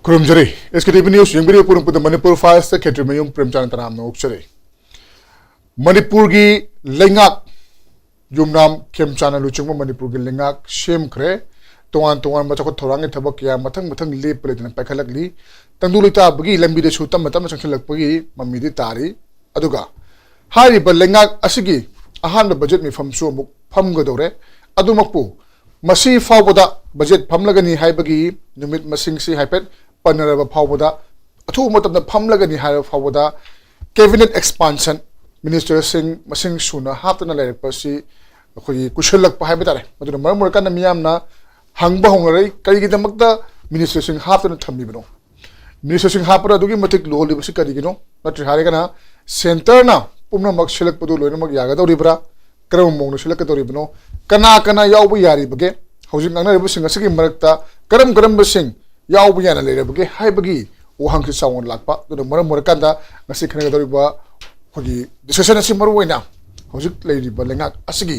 खुरुमजरी एसकेटीवी news यंगबरी पुरम Manipur files secretary Mayum Premchand तनाम नोक्चरे Manipur की लेंगाक युमनाम खेमचाना लुचुंग मणिपुर की लेंगाक सेमख्रे तोवान तोवान मचखो थोरांगे थबक या मथंग मथंग लेप लेदन पैखलकली तंदुलिता बगी लंबी दे सुतम मतम संखलकपगी मम्मीदी तारी अदुगा हारिब लेंगाक असिगी अहान बजट मिफम सु मुक फमगदोरे अदुमकपु मसी फावबदा बजट फमलगनी हाइबगी नुमित मसिंगसी हाइपेट पनरब फावबदा अथु मतम फमलगनी हाय फावबदा कैबिनेट एक्सपांशन मिनिस्टर सिंह मसिंग सुना हापतना लेरपसी अखोई कुशलक हाइबे तारे मदुना मरम मरकन मियामना हंगबा होंगरै करिगिदमकता मिनिस्टर सिंह हापतना थम्बिबनो मिनिस्टर सिंह हापरा दुगी मतिक लोलिबसी करिगिनो नत्र हारेगना सेंटरना पुमनमक सिलकपदु लोइनमक यागदौरिब्रा करम मोंग सिलकदौरिबनो कना कना यावबु यारिबगे हौजिक नांगनारिबसिंग असगी मरकता करम करमबसिंग यावबु याना लेरबगे हाइबगी वहांगसि सावन लाकपा दुना मरम मरकंदा ngasi खनगदौरिबा खोगी डिस्कशन असि मरुवैना हौजिक लेरिबा लेंगाक असगी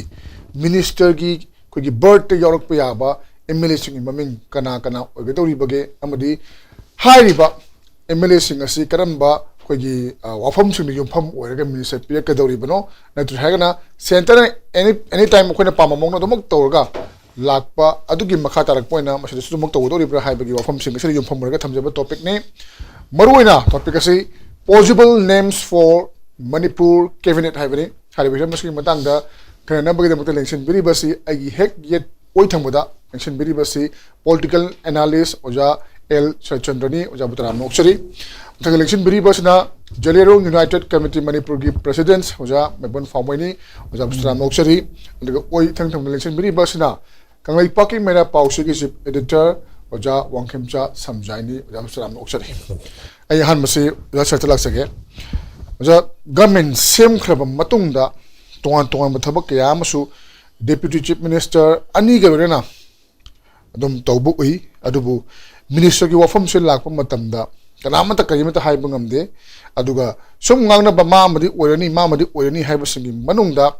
मिनिस्टर की खोगी बर्थ यावरकपा याबा एमएलए सिंग ममिंग कना कना ओगदौरिबगे अमदी हारिबा एमएलए सिंग असि करमबा खोगी वाफम सिंग युमफम ओरगा मिनिस्टर पियकदौरिबनो नतु हागना सेंटर एनी टाइम खोना पाममोंग दमक तौरगा लाकपा अदुगी मखा तारक पोइना मसद सुमक तौदौरिब्रा हाइबगी वाफम सिंग असि युमफम ओरगा थमजबा टॉपिक ने मरुवैना टॉपिक असि possible names for Manipur cabinet हाइबनी हारिबे मसकी मतंगदा खनबगदमत इलेक्शन बिरिबसी आई हेक येट ओइ थंगबदा इलेक्शन बिरिबसी पॉलिटिकल एनालिस्ट ओजा एल शरचंद्रनी ओजा बुतराम नोक्सरी थंग इलेक्शन बिरिबसना जलेरो यूनाइटेड कमिटी मणिपुर की प्रेसिडेंट ओजा मेबन फामोइनी ओजा बुतराम नोक्सरी अदुगा ओइ थंग थंग इलेक्शन बिरिबसना कंगलाई पाकी मेरा पाउसी की चीफ एडिटर ओजा वांगखेमचा समजाइनी ओजा बुतराम नोक्सरी आई हान मसे ओजा सरतलाक सगे ओजा गवर्नमेंट सेम खरब मतुंगदा तोंगान तोंगान थबक कया अमसु डेप्यूटी चीफ मिनिस्टर अनी गलोरेना अदुम तौबु उई अदुबु मिनिस्टर की वफम से लाकप मतमदा कनामत करिमत हाइब ngamde अदुगा सुम ngang na ba mamadi oirani haibsingi manungda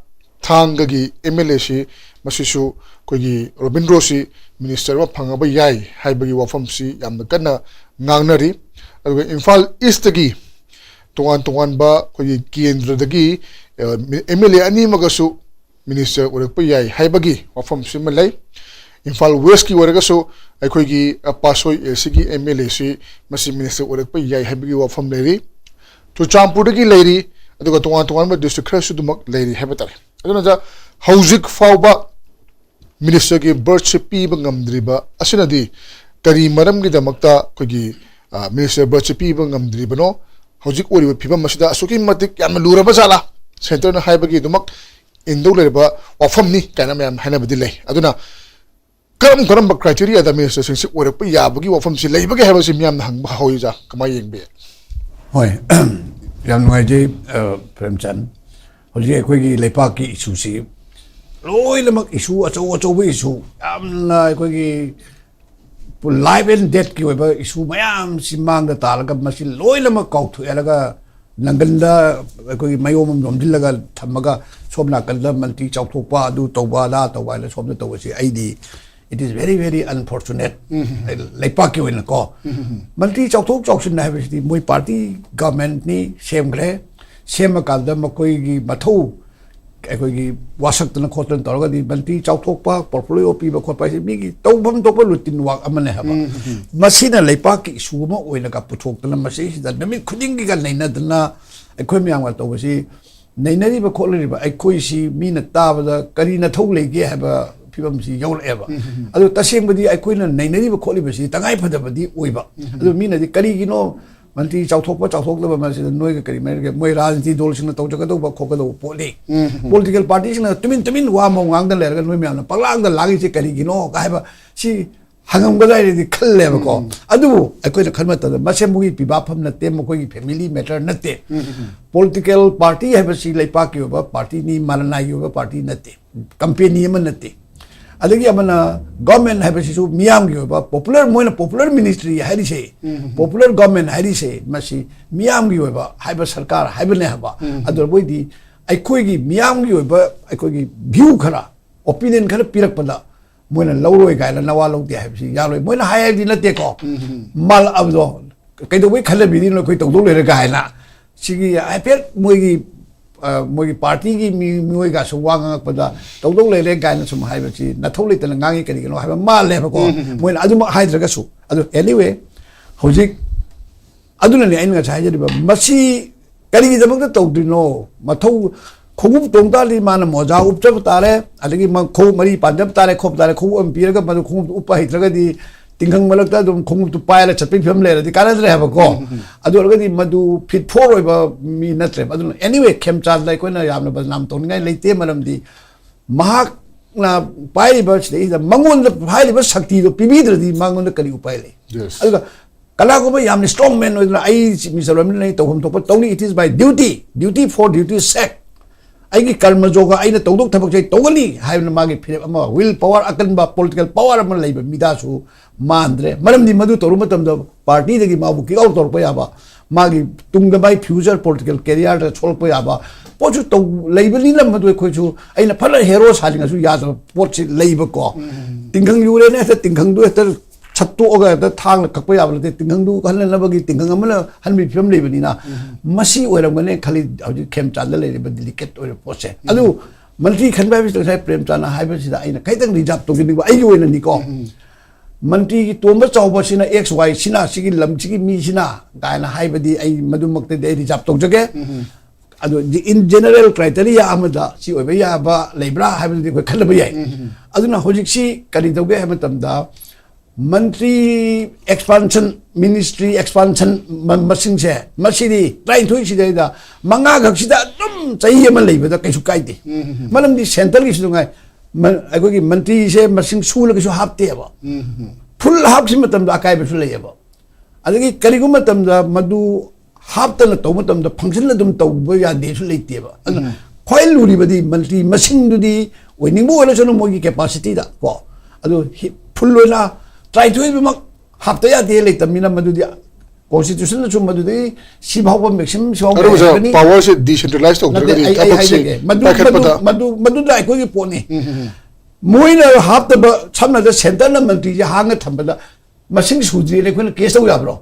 thangagi MLA si masisu kogi Robindro si minister ma phangaba yai haibagi wafam si yamna kana ngangnari aduga Imphal East gi tongan ba kogi kendra dagi MLA ani magasu minister orakpa yai haibagi wafam si malai Imphal West ki waragasu aikogi pasoi sigi MLA si masi minister orakpa yai haibagi wafam leri Chuchampur dagi leri aduga tongan ba district kharasu dumak leri habatare aduna ja hauzik fauba minister की birth से पीब ngamdriba asinadi kari maram gi damakta kogi minister birth से पीब ngamdribano hojik oriba phibam masida asuki matik yam luraba jala center na haibagi dumak indo lerba wafam ni kana mayam hana badilai aduna karam criteria da minister sing si orapa yabagi wafam si leibagi haba si miyam na hangba hoija kama yengbe hoi yam ngai je premchan hojik kogi lepa ki issue si loilamak issue acho issue amna kogi life and death ki oiba issue mayam simang da talaga masi loilamak kauthu elaga nanganda kogi mayom romdilaga thamaga somna kala multi chawthopa adu tawba la somna tawasi aidi it is very unfortunate lepa ki oina ko multi chawthok chawsin na habisi moi party government ni same kalda makoi gi mathau अखोगी वासक्तन खोतन तौरगदी बंती चाउथोकपा portfolio पीबा खोपा मिगी तौबम तोप रुटीन वाक अमने हबा मसीना लेपा की इशू म ओइनका पुथोक्तन मसी द नमि खुदिंगी गा नैनदना अखोय म्यांगा तौबसी नैनरी बा खोलरिबा अखोय सी मीना ताबदा करीना थौ लेगे हबा फिबम सी यौलेबा अदु तसेंबदी अखोयना नैनरी बा खोलिबसी तंगाई फदबदी ओइबा अदु मीना दि करीगिनो मंत्री चाउथोकबा मसी नोय करी मेरे मोय राजनीति दल सिंह तौजगदो बा खोगदो पोली पॉलिटिकल पार्टी सिंह तुमिन वा मोंगांग द लेरग नोय म्याम पगलांग द लागी से करीगिनो गायबा सी हंगम गदाइदि खल्लेबा को अदु अखोय खनमत द मसे मुगी पिबाफम नते मखोगी फैमिली मैटर नते पॉलिटिकल पार्टी हैबा सी लेपा की ओबा पार्टी नि मानना योबा पार्टी नते कंपनी म नते अदगी अमना गवर्नमेंट हैबसिसु मियाम gi oba popular ministry harise popular government harise masi मियाम gi oba haiba sarkar haibane haba ador boidi aikoi gi मियाम gi oba aikoi gi view khara opinion khara pirak pada मोइना लौरोय गायना नवा लौते हाइबसी यालोय मोइना हाइबदी नते को माल अबदो कइदोबै खलबिदि no कोइ तौदो लेरे गायना सिगी आइपेट मोगी पार्टी की मियोय गा सु वांग पदा तौदो लेरे गायना सुम हाइबसी नथौ लेतन ngangi करि गनो हाइबा माल लेबा को मोइना अदुम हाइद्रगा सु अदु एनीवे होजिक अदुननि आइन गा हाइजरिबा मसी करि जमक तौद्रिनो मथौ खोगुप तोंताली मान मोजा उपचब तारे अदगी म खो मरी पाजब तारे खोप तारे खो अम पीरगा मदु खोगुप उप हित्रगदी तिंगंग मलकता दुम खोगुप तु पायला छपि फिल्म लेरदी कानद्रे हबा को अदु अलगदी मदु फिट फोर ओइबा मी नत्रे अदु एनीवे खेमचाल लाइ कोइना यामना बदनाम तोनिगाय लेते मरमदी महाक ना पाइबा छले मंगोन फाइलिबा शक्ति दो पिबिद्रदी मंगोन करि उपाय ले अदु कला को यामनी स्ट्रांग मैन ओइना आई मिसरम नै तोहम तोप तौनी it is by duty for duty sake आई कर्म जोगा आई तौदों थबक से तौगनी है मागी फिर विल पावर अकनबा पॉलिटिकल पावर मीदासु मानद्रे मरमदी मधु तौर पार्टी दगी माबु की आउट तौर याबा मागी तुंग बाई फ्यूचर पॉलिटिकल कैरियर छोलप याबा पोचु तौ लेबनी मधु खोजु अइना फल हेरो सालिंगसु याद पोच लेबको तिंगंग युरे ने तिंगंग दु छत्तो ओगा थांग कप याबले तिंगंग दु हननबगी तिंगंग अमना हनबी फिल्म लेबनीना मसी ओरमगने खाली हजि खेम चांद लेबा डिलिकेट ओर पोसे अदु मंत्री खनबा बिस साइ प्रेम चाना हाइबसिदा अइना खैतंग रिजर्व तोगिनि आइगि ओइना निको मंत्री की तोंबा चावबसिना एक्स वाई सिना सिगी लमचिगी मी सिना गायना हाइबदी आई मदुमक्ते दे रिजर्व तोजगे अदु इन जनरल क्राइटेरिया अमदा सी ओइबा याबा लेब्रा हाइबदी को खलबा याय अदुना होजिक्सी करि दोगे हमतमदा मंत्री एक्सपांशन मिनिस्ट्री एक्सपांशन मसिंग से मसीदी ट्राइन थोई सिदा मंगा गक्सिदा दम चाहिए मन लेबदा कैसु काइदे मलमदी सेंट्रल की सुंगाय अगोगी मंत्री से मसिंग सूल किसु हापतेबा फुल हापसि मतम अकाय बसु लेबा अदगी करिगु मतम मदु हापतन तो मतम फंक्शन दम तौब या देसु लेतेबा खोइल लुरिबदी मंत्री मसिंग दुदी ओइनिंगबो ओलसनो मोगी कैपेसिटी दा को अदु फुल लोना ट्राई टू इबमक हापता यादे लेतमिना मदुदी कॉन्स्टिट्यूशन न सुम मदुदी सिभाव मैक्सिमम सिभाव पावर से डिसेंट्रलाइज तौद्रगदी थबक से मदु लाइ कोगी पोने मोइना हापता समना द सेंटर न मंत्री जे हांग थंबदा मसिंग सुद्री ले कोन केस तौ याब्रो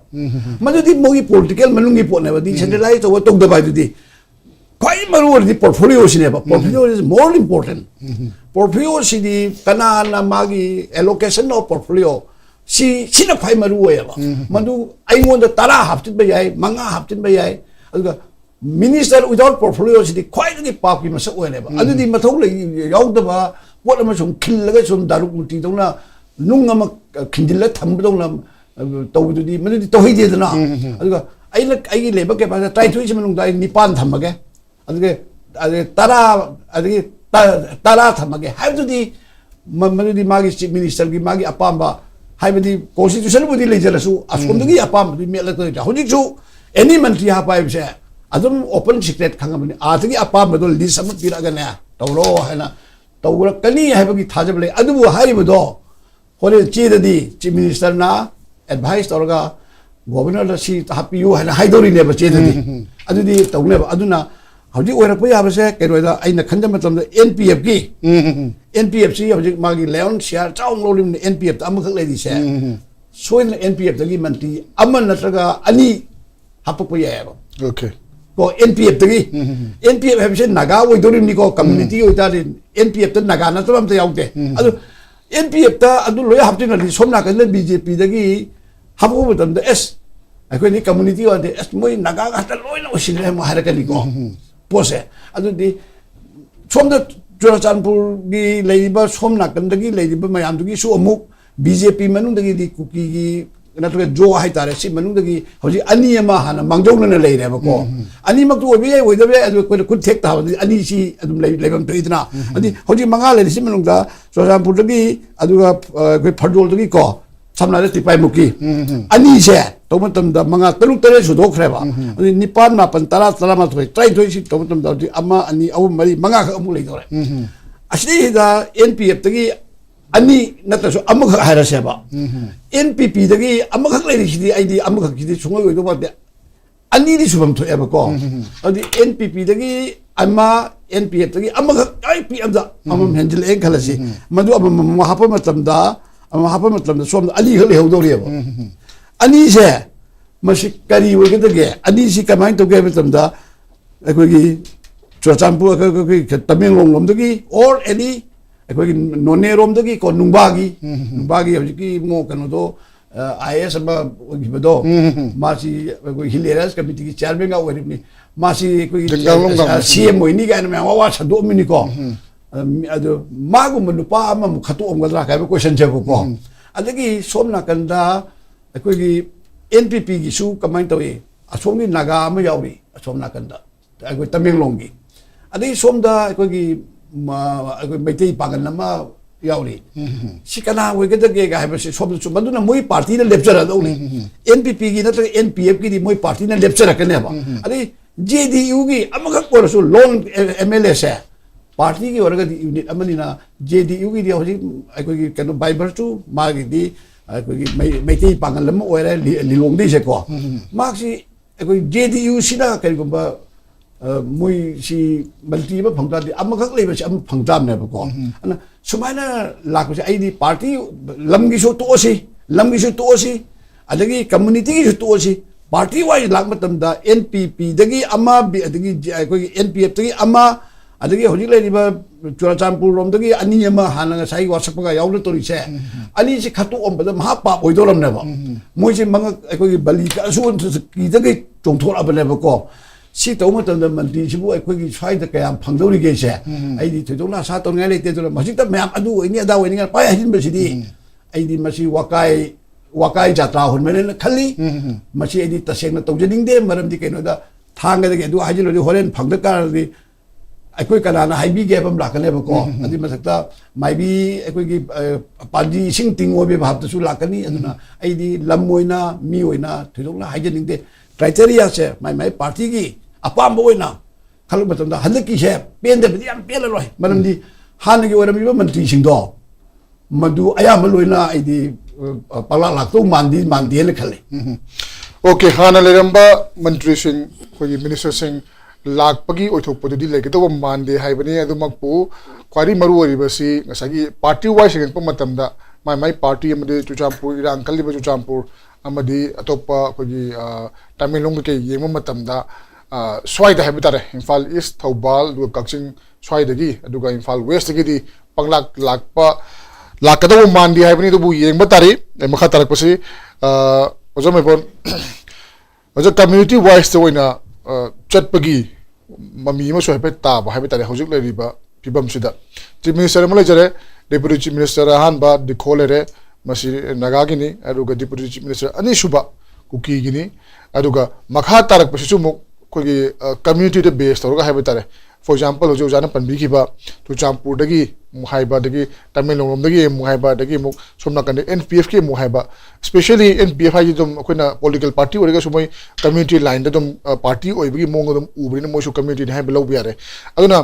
मदुदी मोगी पॉलिटिकल मनुंगी पोने बदी सेंट्रलाइज तो तौद बायदुदी क्वाइ मरुवरदी पोर्टफोलियो सिनेबा portfolio is more important portfolio सिदी कनाना मागी एलोकेशन ऑफ पोर्टफोलियो सिना फाइ मरु ओयबा मदु आइंगोंद तरा हापचिन बय याय मंगा हापचिन बय याय अदुगा मिनिस्टर विदाउट पोर्टफोलियो सिदी क्वाइदगी पापकी मसक ओयनेबा अदुदी मथौ लई याउदबा पोट अमा सुम खिललगा सुम दारु मुटी दौना नुंग अमा खिंजिल थंबदौना तौदुदी मदुदी तौहिदेदना अदुगा आइगी लेबा के पास ट्राइथुइ सिमनुंदा निपान थमगे अदुगे तरा थमगे हाइबदुदी मदुदी मागी चीफ मिनिस्टर की मागी अपाम्बा हाइबदी कॉन्स्टिट्यूशन बुदी लेजरसु असुमदगी अपाम्बदी मेलतो होजिसु एनी मंत्री हापाइबसे अदुम ओपन सीक्रेट खंगबनी आतगी अपाम्बदो लिस्ट अम पिरागने तौरो हैना तौरकनी हाइबगी थाजबले अदुबु हाइबदो होले चीददी चीफ मिनिस्टर ना एडवाइस तौरगा गवर्नर सी हापियु हैना हाइदोरी नेबा चीददी अदुदी तौनेबा अदुना हौजी ओरप याबसे केरोदा आइना खंज मतम एनपीएफ की एनपीएफ सी हौजी मागी लेवन शेयर चाउन लोलिम एनपीएफ त अमखक लेदि से सोइन एनपीएफ तगी मंत्री अमन नत्रगा अनि हापप यायबा ओके को एनपीएफ तगी एनपीएफ हेबसे नागा ओइदोरिम निको कम्युनिटी ओइतारि एनपीएफ त नागा नतबम त याउते अदु एनपीएफ त अदु लोय हापतिनदि सोमना कन बीजेपी दगी हापो मतम द एस अखोनी कम्युनिटी ओदे एस मोय नागा हता लोयना ओसिले म हारकनि को पोसे अदुदी सोमदा चुराचानपुर की लेरिबा सोम नाकंदगी लेरिबा मयामदुगी सु अमुक बीजेपी मनुंदगी दी कुकी की नतुगे जो हाय तारे सि मनुंदगी होजि अनि अमा हाना मांगजौनना लेरेबको अनि मक्तु ओबे ओइदबे अदु कोइ कुन थेक ताबदि अनि सि अदुम लेबम तोइदना अदि होजि मंगा लेरि सि मनुंदा चुराचानपुर दगी अदुगा कोइ फडोल दगी को samna ti pai muki ani se to matam da manga talu tare su do khreba ani nipan ma pan tara tara ma thoi trai thoi si to matam da ama ani au mari manga kha amu lei dore asli da npf tagi ani nata su amu kha haira se ba npp tagi amu kha lei si di id amu kha ki di sungai do ba de ani di subam thoi ba ko adi npp tagi ama NPF tagi ama IPM da ama handle en khala si madu ama hapa matam da som ali khale ho do re ba ani se masi kari wo ke ge ani si kamai to ge matam da ko gi chochampu ko Tamenglong lom da gi or any ko gi nonne rom da gi ko nungbagi ho gi mo kanu do IS ama gi do masi ko hilarious committee ki chairman ga wari ni masi ko CM ni ga na wa sadu mini ko ado magu manupa ama khatu om gadra ka question je ko adagi somna kanda ko gi NPP gi su kamai tawi asomni naga ama yauri asomna kanda ko Tamenglong gi adagi somda ko gi ko meitei pagan nama yauri sikana we ga ga ha se som su maduna moi party na lecture do ni NPP gi na NPF gi moi party na lecture ka ne ba adagi JDU gi amaga ko su long MLA se party ki orga di unit amani na JDU ki di hoji ko gi kanu biber tu ma gi di ko gi meitei pangal lam oira lilong di se ko ma si ko JDU sina kai ko ba moi si balti ba phangta di amaga le ba si am phangtam ne ba ko ana sumaina la ko si ai di party lam gi so to si adagi community gi so to si party wise lak matam da NPP dagi ama bi adagi ko gi NPF dagi ama adagi hoji le ba Churachandpur rom dagi ani ama hana sai WhatsApp ga yaul to ri se ani si khatu om ba ma pa oi do ram ne ba moi si mang ko gi bali ka su ki dagi chong thor ab ne ba ko si to ma tam da man ti si bu ko gi sai da ka yam phang do ri ge se ai di thoi dong na sa to ngai le te to ma si ta ma adu ni ada we ni ga pa hin ba si di ai di ma si wakai jatra hun menen khali ma si ai di ta seng na to jing de maram di ke no da thang ga de du ha ji lo di horen phang da ka di ai kana na hai bi ge bam la ka ne ba ko adi ma sakta mai bi ai gi panji sing ting o be bhab ta su la ka ni aduna ai di lam moina mi oina thidong na hai jing de criteria se mai party gi apam bo oina khalu ma tam da han ki se pen de bi am pen loi maram di han gi oram bi ba mantri sing do madu aya ma loina ai di pala la to mandi le khale okay hana le ramba mantri sing ko minister sing lag pagi oithok podu di lege to mande hai bani adu makpu kwari maru ori basi ngasagi party wise sing pamatam da mai party amade Churachandpur irang kalli ba Churachandpur amadi atopa ko gi Tamenglong ke yema matam da swai da habitare Imphal East Thobal du Kaching swai da gi aduga Imphal West gi di panglak lakpa lakada mandi hai bani du bu yema tari makha tarak pasi ojame bon ojo community wise to ina chat pagi mami ma so pe ta ba habitare hojik le riba pibam sida chief minister mo le jare deputy chief minister han ba di kholere masi naga gini aduga deputy chief minister ani suba kuki gini aduga makha tarak pasi su mo ko gi community de base to ga habitare for example ojo jana panbi ki ba Churachandpur dagi muhaiba dagi Tamenglong dagi muhaiba dagi mu somna kan NPF ke muhaiba especially NPF ha jom koina political party orega sumai community line dom party oi bagi mong dom ubri mo su community ha below biare aduna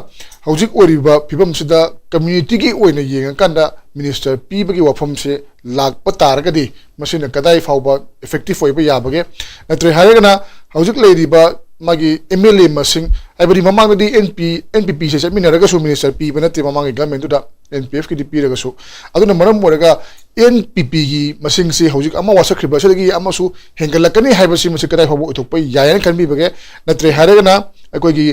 hojik oriba pibam sida community ki oina yenga kanda minister p bagi wafam se lag patar ga di masina kadai fauba effective oi ba ya bage natre harega hojik le riba magi MLA masing every mamang di NPP se semina raga su minister p benati mamang government da NPF ki di p raga su aduna maram moraga NPP gi masing se hojik ama wasakhriba se gi ama su hengalakani haibasi masi kadai hobo uthok pai yayan kan bi bage natre harega na akoi gi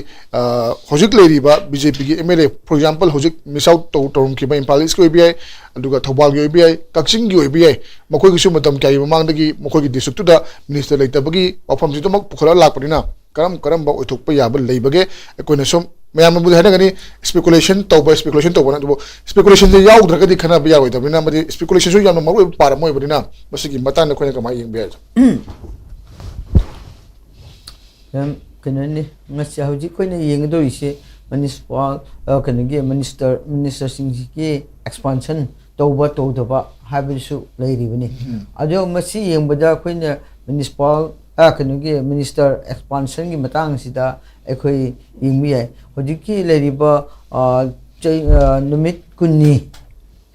hojik le riba BJP gi MLA for example hojik miss out to torum ki ba Imphal East ko bi aduga Thobal gi bi Kaching gi bi makoi gi su matam kai mamang dagi makoi gi district da minister leita bagi ofam ji to mak pukhara lakpani na karam ba uthok pa ya ba leibage ko ne som mayam bu hana gani speculation to na do speculation je yaw dra di khana ba ya wai na ma speculation so yam ma par moi ba na masigi mata na ko ne ka ma yeng be kanani ngasi hauji ko ne yeng do ise municipal kanagi minister singji ki expansion to ba habisu leiri bani ajo masi yeng bada ko ne municipal kanagi minister expansion ki matang sida ekoi yingmi ai hojiki leriba numit kunni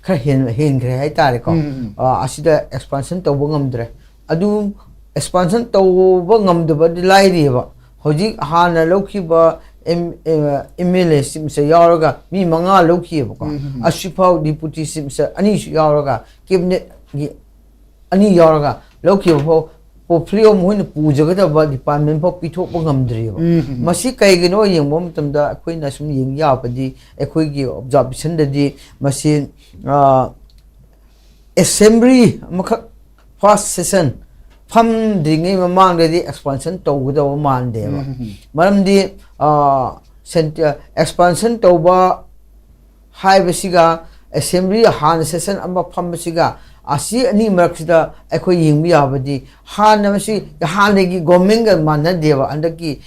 khar hen gre hai tare ko asida expansion to ngamdre adu expansion to ngamdba lairi ba hojik hana lokhi ba MLA simse yauraga mi manga loki boko asipau deputy simse ani su yauraga cabinet gi ani yauraga loki bo portfolio moin pujaga da ba department po pithok po ngamdri ba masi kaigino yengmom tamda akhoi na sum yeng ya padi akhoi gi observation da di masi assembly makha first session pham dingai mamang da di expansion tawda wa man de ba maram di expansion tawba hai basiga assembly han session amba pham basiga asi ani maksida akhoi yengmi abadi han namasi han gi government ga manna deba andaki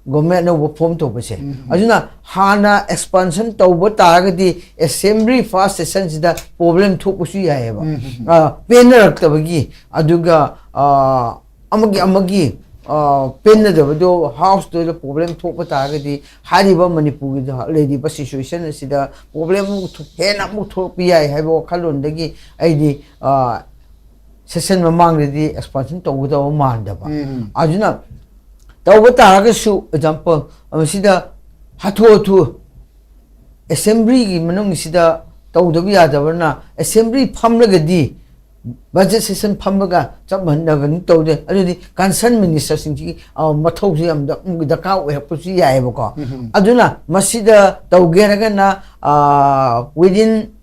government no form to base ajuna hana expansion tawba taragadi assembly first session sida problem thopusu yaeba penarak tabagi aduga amagi pen do house do problem thokpa taragadi hariba manipur gi lady ba situation sida problem hena mu thopi yai haibo khalon dagi aidi session mamang di expansion tawda mandaba ajuna tawba taragasu example sida hathu assembly gi manung sida tawdabi yadabana assembly phamlagadi budget session phambaga chamhandagan tawde adudi concern minister singji mathau si am da ka we pusi yae bako aduna masida tawgeraga na within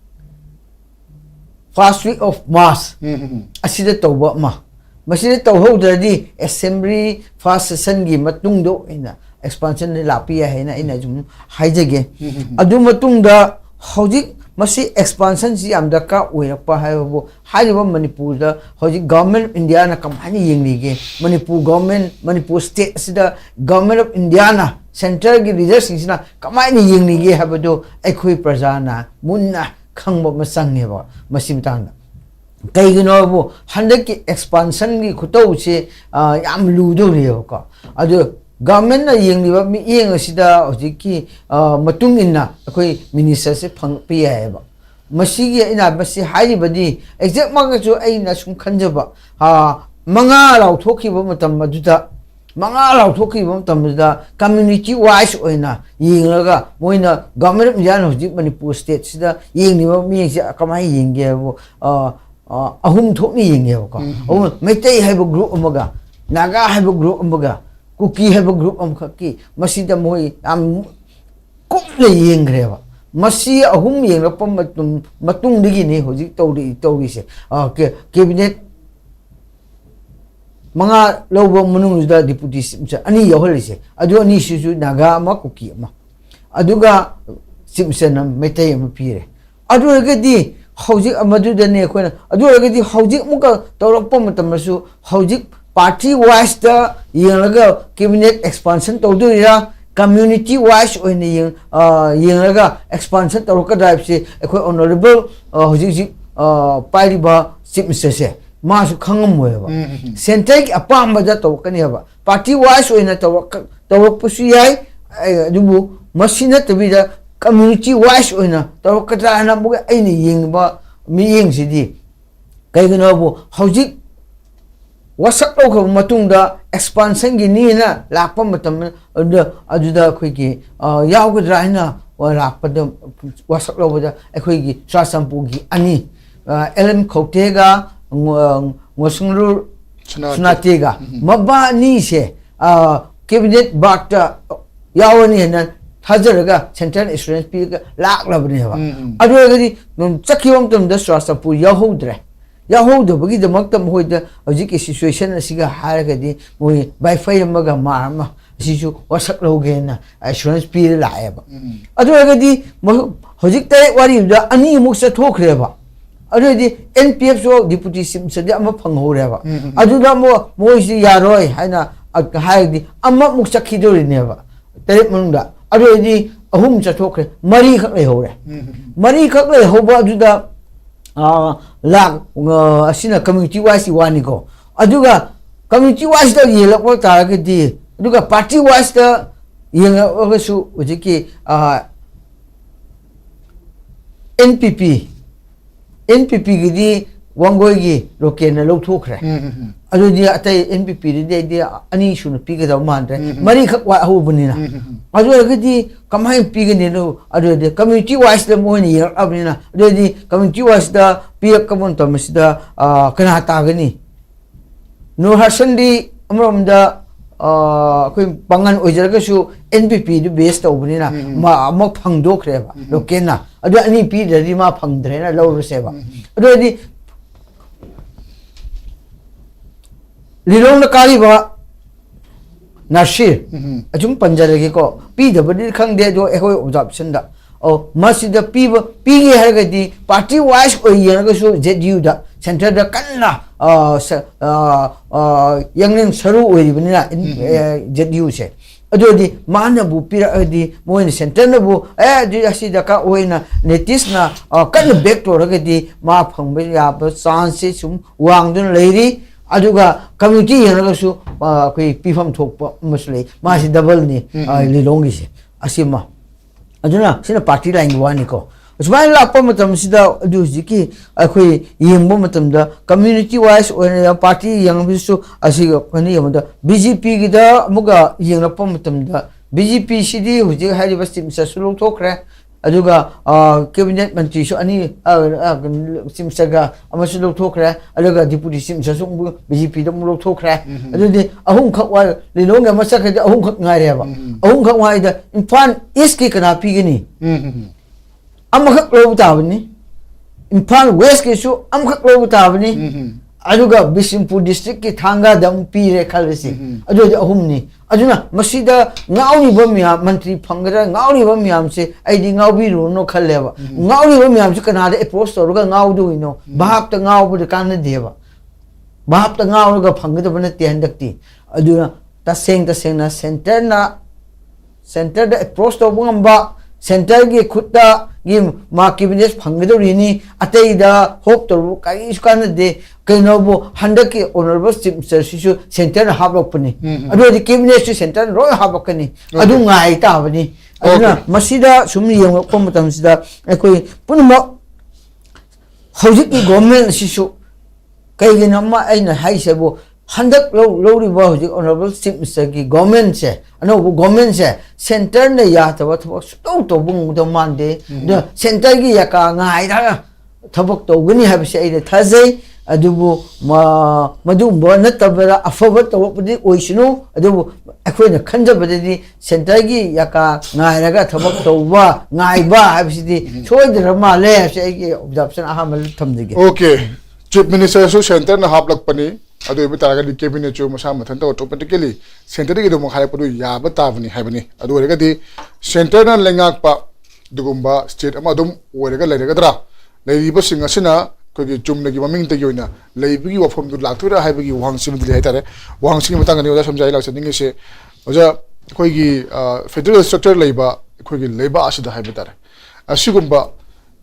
first week of March asida tawba ma masida tawhodadi assembly first session gi matungdo ina expansion ni lapi ya ina ina jum haijage adu matungda hojik masi expansion si am da ka oirapa haibo haibo manipur da hoji government india na kamani yenglige manipur government manipur state sida government of india na central gi leaders sina kamani yenglige habado aikhoi prajana munna khangbo masang heba masi mitang kai gino bo handaki expansion gi khutau che yam ludo riyo ka adu government na yengliba mi yeng asida hojiki matung inna akoi minister se phang pi yaeba masigi ina basi hairi badi exact manga chu aina sum khanjaba manga law thokiba matam maduda manga law thokiba matam maduda community wise oina yenglaga moina government yan hojik manipur state sida yengliba mi se kamai yenge bo ahum thokni yenge ko metai haibo group amaga naga haibo group amaga Kuki have a group of Kaki, Masida Moi, am Cookly Yengreva. Masi a hum yeng upon Matung Digini, Hosi Tori, cabinet Manga Lobo Munus da deputy Ani Yoholise, Adu Nishu Naga Makuki, Aduga Simpson Metayam Pire. Adu Agadi, Hojik Amadu the Nekona, Adu Agadi Hojik Muka, Toropomatasu, Hojik. Party wise the yengaga cabinet expansion to do ya community wise when the yengaga expansion to look drive say honorable hojik pariba simse se masu khangam weba sentek apam da to kaneba party wise when to pusu yai dubu masina to be the community wise when to look na bu ai ni yengba mi yeng sidi kai gno bu hojik wasak lo ko matungda expansion gi ni na lakpa matam aduda khoi gi yaw ga draina wa lakpa da wasak lo da khoi gi sasampu gi ani lm khotega ngosungru sunatega mabba ni se cabinet bakta yawani na thajaraga central insurance pi ga laklabni ba adu ga di chakiwam tum da sasampu yahodre Yahodo bagi the Maktam Hoida Ojiki situation as Siga Haragadi, Mui by Fire Maga Marma, Sisu, Wasak Logena, assurance period liable. Otherwise, Hojik what you the Ani Musa talk reva. Already NPF so deputy Simpson, I'm up on whoever. I do not more Moisi Yaroi, Hana, Haidi, I'm not Musakidori never. Telemunda. Already a home talk, Marie Cutler Hore. Marie Cutler Hoba do the lag asina community wise wani ko aduga community wise da yela ko taragadi aduga party wise da yenga ogasu ujiki NPP gidi Wangoigi Lokena Lotokre. Adudia Ate NPP de Anishu Pigada Mandre, Marika Wahubunina. Aduagadi Kamai Piganino, Adu community wise the morning year Abina, the community was the Pia Kamontomis the Kanatagani. No Hasandi Amram the Bangan Ojagasu NPP the best openina, Ma Pangdo Creva, Lokena. Adu any P the Rima Pangdrena low receiver. Already Lilong na kaliba Nashir ajung panjaragi ko PWD khang de jo ekoi observation da o masida pigi haragadi party wise o yanga so ZU da center da kanna yangning saru oiribnina ZU se adodi mana bu pira adi moin center na bu di asida ka oina netis na kan back to ragadi ma phangbe ya ba chance sum wangdun leiri aduga community yanagasu koi pifam thokpa masle masi double ni lilongi se asima aduna sina party line wani ko usman la pa matam sida adu jiki akoi yembo matam da community wise or party yang bisu asiga kani yamda BJP gida muga yengna pa matam da BJP sidi huji hari basim sa sulung thokre aduga cabinet mantri so ani simsaga amasu lo thokra aduga deputy simsa sung BJP dam lo thokra adudi ahung khak wa lilong ga masak ga ahung khak ngai reba ahung khak wa ida infan iski kana pigini amakhak lo tabni infan west ke su amkhak lo tabni aduga Bishimpu district ki thanga dam pire khalasi adudi ahumni aduna masida ngauni bamya mantri phangara ngauni bamyam se aidi ngaubi ru no khalleba ngauni bamyam se kana de approach to ga ngaudu ino bahap ta ngau bu kan deba bahap ta ngau ga phangda bana te handakti aduna ta seng na center da approach to bungamba center gi khutta gi ma cabinet phangda rini atei da hope to kai iskan de kainobo handaki honorable chief minister sisu center habakpani adu cabinet center ro habakani adu ngai ta bani aduna masida sumni yeng ko matam sida ekoi punma hojik ki government sisu kai gina ma aina haisebo handak lori ba hojik honorable chief minister ki government se ano government se center ne ya ta thobak to bung do mande the center gi yaka ngai da thobak to gani habse ai thazai adubu madu bona tabara afaba tawpadi oisinu adubu akhoi khanjabadi center gi yaka ngai raga thobak tawba ngai ba habsidi choidra ma le habse ai observation ahamal thamdige okay chief minister su center na haplak pani adu ibe taraga di cabinet chu masa mathan to automatically center gi do mo khale padu ya ba tabani haibani adu rega di center na lengak pa dugumba state ama dum orega lerega dra leiba singa sina kogi chumna gi maming te yoina leibi wafom du laktura haibagi wangsim dili haitare wangsim matang ni oda samjai lak sending se oja kogi federal structure leiba kogi leiba asida haibetare asigumba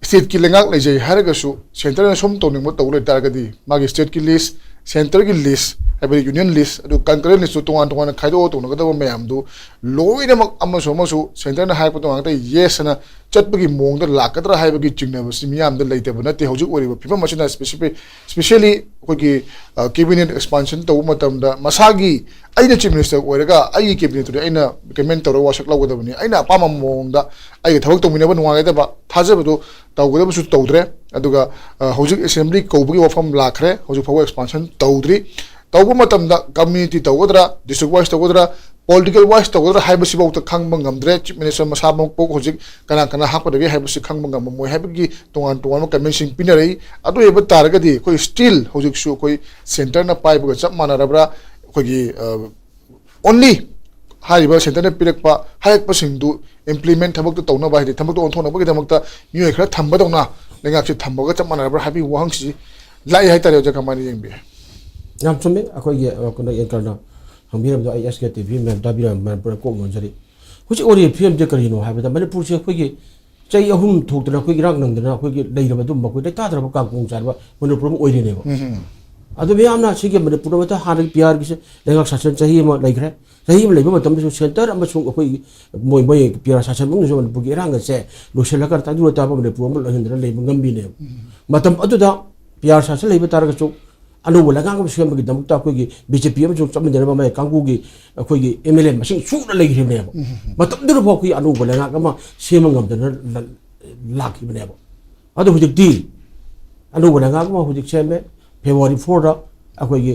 state ki lengak lejai haragasu center na som toning mo tawle targadi magi state ki list center ki list habi union list adu concurrent list tongan khaido to nagada mayam du loina mak amaso masu center na haipa to ngata yes na chatbagi mong da lakadra haibagi chingna miyam da leite bana te hojuk ori pipa machina specially kogi cabinet expansion to matam da masagi aina chief minister orega ai cabinet to aina recommend to wasak lawada bani aina pama mong da ai thawak to mina ban wangai da ba thajabadu tawgada su tawdre aduga hojuk assembly kobagi wafam lakhre hojuk fawo expansion tawdri tawbu matam da community tawgadra district wise tawgadra political wise tawgadra haibasi bauta khangba ngamdre chief minister masabong pok hojik kana hakpadagi haibasi khangba ngam moi haibagi tongan convention pinarei adu eba taragadi koi still hojik su koi center na paiba chap manarabra kogi only haiba center na pirekpa hayakpa singdu implement thabak to tawna ba hidi thabak to onthona bagi damakta new khra thamba dawna lengak chi thambaga chap manarabra habi wangsi lai hai tare jaka mani yengbe nam chome akogi kono yankarna hambiram do ISK TV mem dabiram man pro ko ngonjari huchi ori film je karino habada manipur se khogi chai ahum thokdana khogi rak nangdana khogi leiraba dum makoi dai tadra ba kang charba manipur mo oiri nebo adu biamna sige manipur ma ta har pyar gi se lengak sasan chahi ma leigre chahi ma leiba matam su center am su khogi moi pyar sasan mung so manipur gi rang se lo selakar ta du ta ba manipur mo hendra leiba ngambi ne matam adu da PR ꯁꯥꯁꯟ ꯂꯩꯕ ꯇꯥꯔꯒꯁꯨ ꯑꯅꯧꯕ ꯂꯩꯉꯥꯛ ꯑꯃ ꯁꯦꯝꯕꯒꯤꯗꯃꯛꯇ ꯑꯩꯈꯣꯏꯒꯤ BJP ꯑꯃꯁꯨꯡ ꯆꯠꯃꯤꯟꯅꯔꯕ ꯃꯥꯏ ꯀꯥꯡꯕꯨꯒꯤ ꯑꯩꯈꯣꯏꯒꯤ MLA ꯃꯁꯤꯡ ꯁꯨꯅ ꯂꯩꯈꯤꯕꯅꯦꯕ ꯃꯇꯝꯗꯨꯗꯐꯥꯎ ꯑꯩꯈꯣꯏ ꯑꯅꯧꯕ ꯂꯩꯉꯥꯛ ꯑꯃ ꯁꯦꯝꯕ ꯉꯝꯗꯅ ꯂꯥꯛꯈꯤꯕꯅꯦꯕ ꯑꯗꯨ ꯍꯧꯖꯤꯛꯇꯤ ꯑꯅꯧꯕ ꯂꯩꯉꯥꯛ ꯑꯃ ꯍꯧꯖꯤꯛ ꯁꯦꯝꯃꯦ February 4ꯗ ꯑꯩꯈꯣꯏꯒꯤ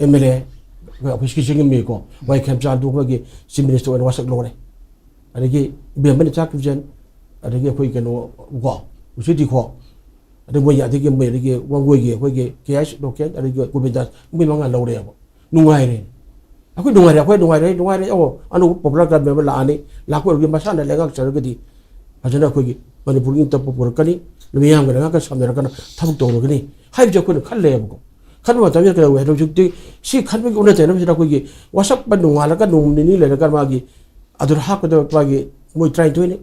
MLA ꯑꯩꯈꯣꯏ ꯁꯤꯡꯒꯤꯀꯣ ꯋꯥꯏ ꯈꯦꯝꯆꯥꯟꯗꯨ ꯑꯩꯈꯣꯏꯒꯤ ꯆꯤꯐ ꯃꯤꯅꯤꯁꯇꯔ ꯑꯣꯏꯅ ꯋꯥꯁꯛ ꯂꯧꯔꯦ ꯑꯗꯒꯤ ꯏꯕꯦꯝꯃ ꯆꯥꯛꯀꯤꯕꯖꯟ ꯑꯗꯒꯤ ꯑꯩꯈꯣꯏ ꯀꯩꯅꯣ ꯀꯣ ꯎꯁꯤꯇꯤꯈꯣ ꯑꯗꯒꯤ ꯃꯣꯏ ꯑꯗꯒꯤ ꯃꯣꯏ ꯑꯗꯒꯤ ꯋꯥꯡꯒꯣꯏꯒꯤ ꯑꯩꯈꯣꯏꯒꯤ KS ꯂꯣꯀꯦꯜ ꯑꯗꯒꯤ ꯒꯣꯕꯤꯟꯗꯥꯁ ꯃꯣꯏ 5 ꯂꯧꯔꯦꯕ ꯅꯨꯡꯉꯥꯏꯔꯦ ꯑꯩꯈꯣꯏ ꯅꯨꯡꯉꯥꯏꯔꯦ ꯑꯅꯧꯕ ꯄꯣꯄꯨꯂꯔ ꯒꯚꯔꯟꯃꯦꯟ ꯑꯃ ꯂꯥꯛꯑꯅꯤ ꯂꯥꯛꯄ ꯑꯣꯏꯔꯒꯗꯤ ꯃꯁꯥꯅ ꯂꯩꯉꯥꯛꯆꯔꯒꯗꯤ ꯐꯖꯅ ꯑꯩꯈꯣꯏꯒꯤ ꯃꯅꯤꯄꯨꯔꯒꯤ ꯏꯪꯇꯞꯄ ꯄꯨꯔꯛꯀꯅꯤ ꯃꯤꯌꯥꯝꯒ ꯂꯩꯉꯥꯛꯀ ꯁꯝꯅꯔꯒꯅ ꯊꯕꯛ ꯇꯧꯔꯒꯅꯤ ꯍꯥꯏꯕꯁꯦ ꯑꯩꯈꯣꯏꯅ ꯈꯜꯂꯦꯕꯀꯣ ꯈꯟꯕ ꯃꯇꯝꯗ ꯀꯩꯗꯧꯋꯦ ꯍꯥꯏꯕ ꯍꯧꯖꯤꯛꯇꯤ ꯁꯤ ꯈꯟꯕꯒꯤ ꯑꯣꯟꯅ ꯇꯩꯅꯕꯁꯤꯗ ꯑꯩꯈꯣꯏꯒꯤ ꯋꯥꯁꯛꯄ ꯅꯣꯡꯉꯥꯜꯂꯒ ꯅꯣꯡ ꯅꯤꯅꯤ ꯂꯩꯔꯒ ꯃꯥꯒꯤ ꯑꯗꯨꯗ ꯍꯥꯞꯀꯗꯕ ꯃꯥꯒꯤ ꯃꯣꯏ 23ꯅꯤ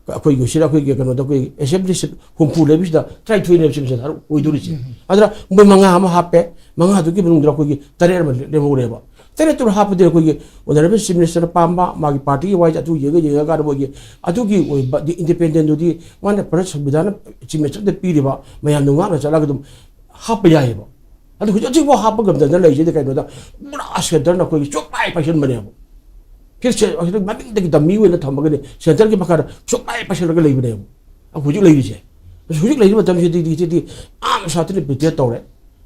ꯑꯩꯈꯣꯏꯒꯤ ꯁꯤꯗ ꯑꯩꯈꯣꯏꯒꯤ ꯀꯩꯅꯣꯗ ꯑꯩꯈꯣꯏ ꯑꯦꯁꯦꯝꯕ꯭ꯂꯤ ꯁꯤꯠ 60 ꯂꯩꯕꯁꯤꯗ 23ꯅꯦꯕ ꯁꯤꯃꯤꯁꯟ ꯑꯣꯏꯗꯣꯔꯤꯁꯦ ꯑꯗꯨꯅ ꯃꯣꯏ 5 ꯑꯃ ꯍꯥꯞꯄꯦ 5ꯗꯨꯒꯤ ꯃꯅꯨꯡꯗ ꯑꯩꯈꯣꯏꯒꯤ 9 ꯑꯃ ꯂꯦꯝꯍꯧꯔꯦꯕ 9ꯇꯨ ꯍꯥꯞꯄꯗꯤ ꯑꯩꯈꯣꯏꯒꯤ ꯑꯣꯅꯔꯦꯕꯜ ꯆꯤꯐ ꯃꯤꯅꯤꯁꯇꯔꯅ ꯄꯥꯝꯕ ꯃꯥꯒꯤ ꯄꯥꯔꯇꯤꯒꯤ ꯋꯥꯏꯁ ꯑꯗꯨ ꯌꯦꯡꯉꯀꯥꯟꯗ ꯃꯣꯏꯒꯤ ꯑꯗꯨꯒꯤ ꯑꯣꯏꯕ ꯏꯟꯗꯤꯄꯦꯟꯗꯦꯟꯗꯨꯗꯤ ꯃꯥꯅ ꯚꯥꯔꯠ ꯁꯪꯕꯤꯙꯥꯟꯅ ꯆꯤꯐ ꯃꯤꯅꯤꯁꯇꯔꯗ ꯄꯤꯔꯤꯕ ꯃꯌꯥꯝꯅ ꯉꯥꯛꯅ ꯆꯠꯂꯒ ꯑꯗꯨꯝ ꯍꯥꯞꯄ ꯌꯥꯏꯑꯕ ꯑꯗꯨ ꯍꯧꯖꯤꯛꯐꯥꯎ ꯍꯥꯞꯄ ꯉꯝꯗꯅ ꯂꯩꯔꯤꯁꯤꯗꯤ ꯀꯩꯅꯣꯗ ꯄꯨꯔꯥ ꯁꯦꯟꯇꯔꯅ ꯑꯩꯈꯣꯏꯒꯤ ꯆꯣꯞꯄꯥꯏ ꯄꯥꯏꯁꯟꯕꯅꯦꯕ ꯃꯃꯤꯡꯗꯒꯤ ꯗꯝꯃꯤ ꯑꯣꯏꯅ ꯊꯝꯃꯒꯅꯤ ꯁꯦꯟꯇꯔꯒꯤ ꯃꯈꯥꯗ ꯆꯣꯞꯄꯥꯏ ꯄꯥꯏꯁꯜꯂꯒ ꯂꯩꯕꯅꯦꯕ ꯍꯧꯖꯤꯛ ꯂꯩꯔꯤꯁꯦ ꯍꯧꯖꯤꯛ ꯂꯩꯔꯤꯕ ꯃꯇꯝꯁꯤꯗꯤ ꯌꯥꯝ ꯁꯥꯊꯤꯅ ꯄ꯭ꯔꯤꯄꯦꯌꯔ ꯇꯧꯔꯦ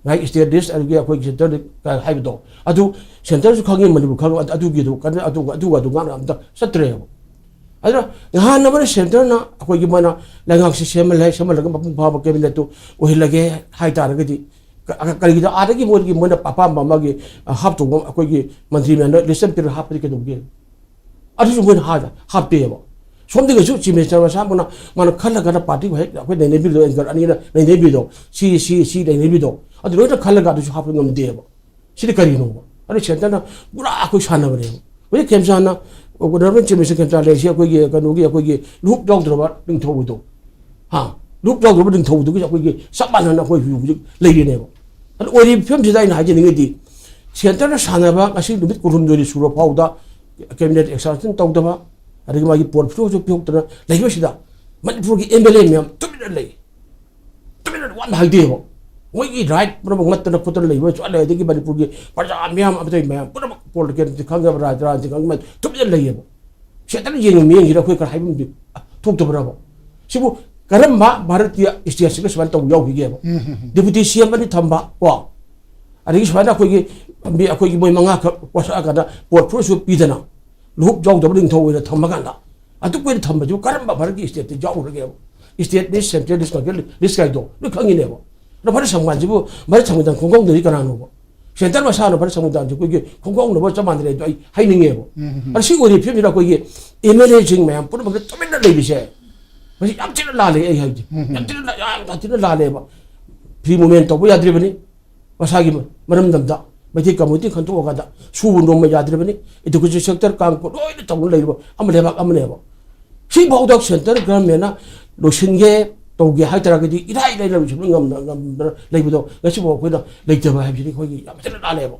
ꯉꯥꯏ ꯁ꯭ꯇꯦꯠ ꯂꯤꯁ ꯑꯗꯨꯒꯤ ꯑꯩꯈꯣꯏꯒꯤ ꯁꯦꯟꯇꯔ ꯍꯥꯏꯕꯗꯣ ꯑꯗꯨ ꯁꯦꯟꯇꯔꯁꯨ ꯈꯪꯉꯤ ꯃꯅꯤꯄꯨꯔ ꯈꯪꯉꯤ ꯑꯗꯨꯒꯤꯗꯨ ꯑꯗꯨ ꯉꯥꯛꯅ ꯑꯝꯇ ꯆꯠꯇ꯭ꯔꯦꯕ ꯑꯗꯨꯅ ꯅꯍꯥꯟ ꯑꯃꯅ ꯁꯦꯟꯇꯔꯅ ꯑꯩꯈꯣꯏꯒꯤ ꯃꯣꯏꯅ ꯂꯩꯉꯥꯛꯁꯤ ꯁꯦꯝꯍꯜꯂꯒ ꯃꯄꯨꯡ ꯐꯥꯕ ꯀꯦꯕꯤꯅꯦꯠꯇꯨ ꯑꯣꯏꯍꯜꯂꯒꯦ ꯍꯥꯏꯇꯥꯔꯒꯗꯤ ꯀꯔꯤꯒꯤꯗ ꯑꯥꯗꯒꯤ ꯃꯣꯏꯅ ꯑꯄꯥꯝꯕ ꯑꯃꯒꯤ ꯍꯥꯞꯇꯧꯕ ꯑꯩꯈꯣꯏꯒꯤ ꯃꯟꯇ꯭ꯔꯤ ꯃꯌꯥꯝꯅ ꯂꯤꯁ ꯑꯃ ꯄꯤꯔꯒ ꯍꯥꯞꯄꯗꯤ ꯀꯩꯗꯧꯒꯦ ꯑꯗꯨꯁꯨ ꯃꯣꯏꯅ ꯍꯥꯞꯇꯦꯕ ꯁꯣꯝꯗꯒꯤꯁꯨ ꯆꯤꯐ ꯃꯤꯅꯤꯁꯇꯔ ꯃꯁꯥꯃꯛꯅ ꯃꯥꯅ ꯈꯜꯂꯒꯅ ꯄꯥꯔꯇꯤꯕꯨ ꯍꯦꯛ ꯑꯩꯈꯣꯏ ꯅꯩꯅꯕꯤꯗꯣ ꯑꯦꯡꯀꯔ ꯑꯅꯤꯅ ꯅꯩꯅꯕꯤꯗꯣ ꯁꯤ ꯅꯩꯅꯕꯤꯗꯣ ꯑꯗꯨ ꯂꯣꯏꯅ ꯈꯜꯂꯒ ꯑꯗꯨꯁꯨ ꯍꯥꯞꯄ ꯉꯝꯗꯦꯕ ꯁꯤꯗꯤ ꯀꯔꯤꯅꯣꯕ ꯑꯗꯨ ꯁꯦꯟꯇꯔꯅ ꯄꯨꯔꯥ ꯑꯩꯈꯣꯏ ꯁꯥꯟꯅꯕꯅꯦꯕ ꯍꯧꯖꯤꯛ ꯈꯦꯝꯆꯥꯟꯅ ꯒꯣꯚꯔꯟꯃꯦꯟꯠ ꯆꯤꯐ ꯃꯤꯅꯤꯁꯇꯔ ꯈꯦꯝꯆꯥꯟ ꯂꯩꯔꯤꯁꯤ ꯑꯩꯈꯣꯏꯒꯤ ꯂꯨꯞ ꯌꯥꯎꯗ꯭ꯔꯕ ꯅꯤꯡꯊꯧꯗꯣ ꯂꯨꯞ ꯌꯥꯎꯗ꯭ꯔꯕ ꯅꯤꯡꯊꯧꯗꯨꯒꯤ ꯑꯩꯈꯣꯏꯒꯤ ꯆꯞ ꯃꯥꯟꯅꯅ ꯑꯩꯈꯣꯏ ꯍꯧꯖꯤꯛ ꯂꯩꯔꯤꯅꯦꯕ ꯑꯗꯨ ꯑꯣꯏꯔꯤꯕ ꯐꯤꯕꯝꯁꯤꯗ ꯑꯩꯅ ꯍꯥꯏꯖꯅꯤꯡꯉꯤꯗꯤ ꯁꯦꯟꯇꯔꯅ ꯁꯥꯟꯅꯕ ꯉꯁꯤ ꯅꯨꯃꯤꯠ 12 ꯁꯨꯔ ꯐꯥꯎꯗ ꯀꯦꯕꯤꯅꯦꯠ ꯑꯦꯛꯁꯄꯥꯟꯁꯟ ꯇꯧꯗꯕ ꯑꯗꯒꯤ ꯃꯥꯒꯤ ꯄꯣꯠ ꯄꯤꯊꯣꯛꯇꯅ ꯂꯩꯕꯁꯤꯗ ꯃꯅꯤꯄꯨꯔꯒꯤ MLA ꯃꯌꯥꯝ ꯇꯨꯃꯤꯟꯅ ꯂꯩ ꯇꯨꯃꯤꯟꯅ ꯋꯥꯅ ꯍꯥꯏꯗꯦꯕ ꯃꯣꯏꯒꯤ ꯔꯥꯏꯠ ꯄꯨꯝꯅꯃꯛ ꯃꯠꯇꯅ ꯈꯣꯠꯇꯅ ꯂꯩꯕ ꯆꯠꯂꯦ ꯑꯗꯒꯤ ꯃꯅꯤꯄꯨꯔꯒꯤ ꯄ꯭ꯔꯖꯥ ꯃꯌꯥꯝ ꯑꯃꯇꯩ ꯃꯌꯥꯝ ꯄꯨꯝꯅꯃꯛ ꯄꯣꯂꯤꯇꯤꯀꯦꯜ ꯈꯪꯉꯕ ꯔꯥꯖꯅꯤꯇꯤ ꯈꯪꯉꯕ ꯇꯨꯃꯤꯟꯅ ꯂꯩꯌꯦꯕ ꯁꯦꯟꯇꯔꯅ ꯌꯦꯡꯉꯤꯕ ꯃꯤꯠꯌꯦꯡꯁꯤꯗ ꯑꯩꯈꯣꯏ ꯈꯔ ꯍꯥꯏꯕꯝꯗꯤ ꯊꯣꯛꯇꯕ꯭ꯔꯕ ꯁꯤꯕꯨ ꯀꯔꯝꯕ ꯚꯥꯔꯠꯀꯤ ꯁ꯭ꯇꯦꯠꯁꯤꯒ ꯁꯨꯃꯥꯏꯅ ꯇꯧꯕ ꯌꯥꯎꯈꯤꯒꯦꯕ ꯗꯦꯄꯨꯇꯤ CM ꯑꯅꯤ ꯊꯝꯕ ꯀꯣ ꯑꯗꯒꯤ ꯁꯨꯃꯥꯏꯅ ꯑꯩꯈꯣꯏꯒꯤ ꯃꯣꯏ 5 ꯈꯛ ꯋꯥꯁꯛꯑꯀꯥꯟꯗ ꯄꯣꯠ ꯐꯨꯔꯁꯨ ꯄꯤꯗꯅ ꯂꯨꯞ ꯌꯥꯎꯗꯕ ꯅꯤꯡꯊꯧ ꯑꯣꯏꯅ ꯊꯝꯃꯀꯥꯟꯗ ꯑꯗꯨꯛ ꯑꯣꯏꯅ ꯊꯝꯕꯁꯤꯕꯨ ꯀꯔꯝꯕ ꯚꯥꯔꯠꯀꯤ ꯁ꯭ꯇꯦꯠꯇ ꯌꯥꯎꯔꯒꯦꯕ ꯁ꯭ꯇꯦꯠ ꯂꯤꯁ ꯁꯦꯟꯇ꯭ꯔꯦꯜ ꯂꯤꯁ ꯂꯤꯁ ꯀꯥꯏꯗꯣ ꯂꯣꯏ ꯈꯪꯉꯤꯅꯦꯕ ꯑꯗꯣ ꯚꯥꯔꯠ ꯁꯪꯕꯤꯙꯥꯟꯁꯤꯕꯨ ꯚꯥꯔꯠ ꯁꯪꯕꯤꯙꯥꯟ ꯈꯣꯡꯒꯧꯅꯗꯤ ꯀꯅꯥꯅꯣꯕ ꯁꯦꯟꯇꯔ ꯃꯁꯥꯅ ꯚꯥꯔꯠ ꯁꯪꯕꯤꯙꯥꯟꯁꯤ ꯑꯩꯈꯣꯏꯒꯤ ꯈꯣꯡꯒꯧꯅꯕ ꯆꯞ ꯃꯥꯟꯅꯔꯦ ꯑꯩ ꯍꯥꯏꯅꯤꯡꯉꯦꯕ ꯑꯗꯣ ꯁꯤ ꯑꯣꯏꯔꯤꯕ ꯐꯤꯕꯝꯁꯤꯗ ꯑꯩꯈꯣꯏꯒꯤ MLAꯁꯤꯡ ꯃꯌꯥꯝ ꯄꯨꯝꯅꯃꯛꯇ ꯇꯨꯃꯤꯟꯅ ꯂꯩꯔꯤꯁꯦ ꯃꯁꯤ ꯌꯥꯝ ꯊꯤꯅ ꯂꯥꯜꯂꯦ ꯑꯩ ꯍꯥꯏꯕꯗꯤ ꯌꯥꯝ ꯊꯤꯅ ꯂꯥꯜꯂꯦꯕ ꯐ꯭ꯔꯤ ꯃꯨꯚꯃꯦꯟꯠ ꯇꯧꯕ ꯌꯥꯗ꯭ꯔꯤꯕꯅꯤ ꯃꯁꯥꯒꯤ ꯃꯔꯝꯗꯝꯗ ꯃꯩꯇꯩ ꯀꯝꯃꯨꯅꯤꯇꯤ ꯈꯟꯇꯣꯛꯑꯀꯥꯟꯗ ꯁꯨꯕ ꯅꯣꯝꯕ ꯌꯥꯗ꯭ꯔꯤꯕꯅꯤ ꯏꯗꯨꯀꯦꯁꯟ ꯁꯦꯛꯇꯔ ꯀꯥꯡꯄꯣꯠ ꯂꯣꯏꯅ ꯇꯧꯅ ꯂꯩꯔꯤꯕ ꯑꯃ ꯂꯩꯕꯥꯛ ꯑꯃꯅꯦꯕ ꯁꯤꯐꯥꯎꯗ ꯁꯦꯟꯇꯔ ꯒꯚꯔꯟꯃꯦꯟꯠꯅ ꯂꯣꯏꯁꯤꯟꯒꯦ ꯇꯧꯒꯦ ꯍꯥꯏꯇꯥꯔꯒꯗꯤ ꯏꯔꯥꯏ ꯂꯥꯏꯅ ꯂꯣꯏꯁꯤꯟꯕ ꯉꯝꯗꯅ ꯂꯩꯕꯗꯣ ꯉꯁꯤꯐꯥꯎ ꯑꯩꯈꯣꯏꯅ ꯂꯩꯇꯕ ꯍꯥꯏꯕꯁꯤꯗꯤ ꯑꯩꯈꯣꯏꯒꯤ ꯌꯥꯝ ꯊꯤꯅ ꯂꯥꯜꯂꯦꯕ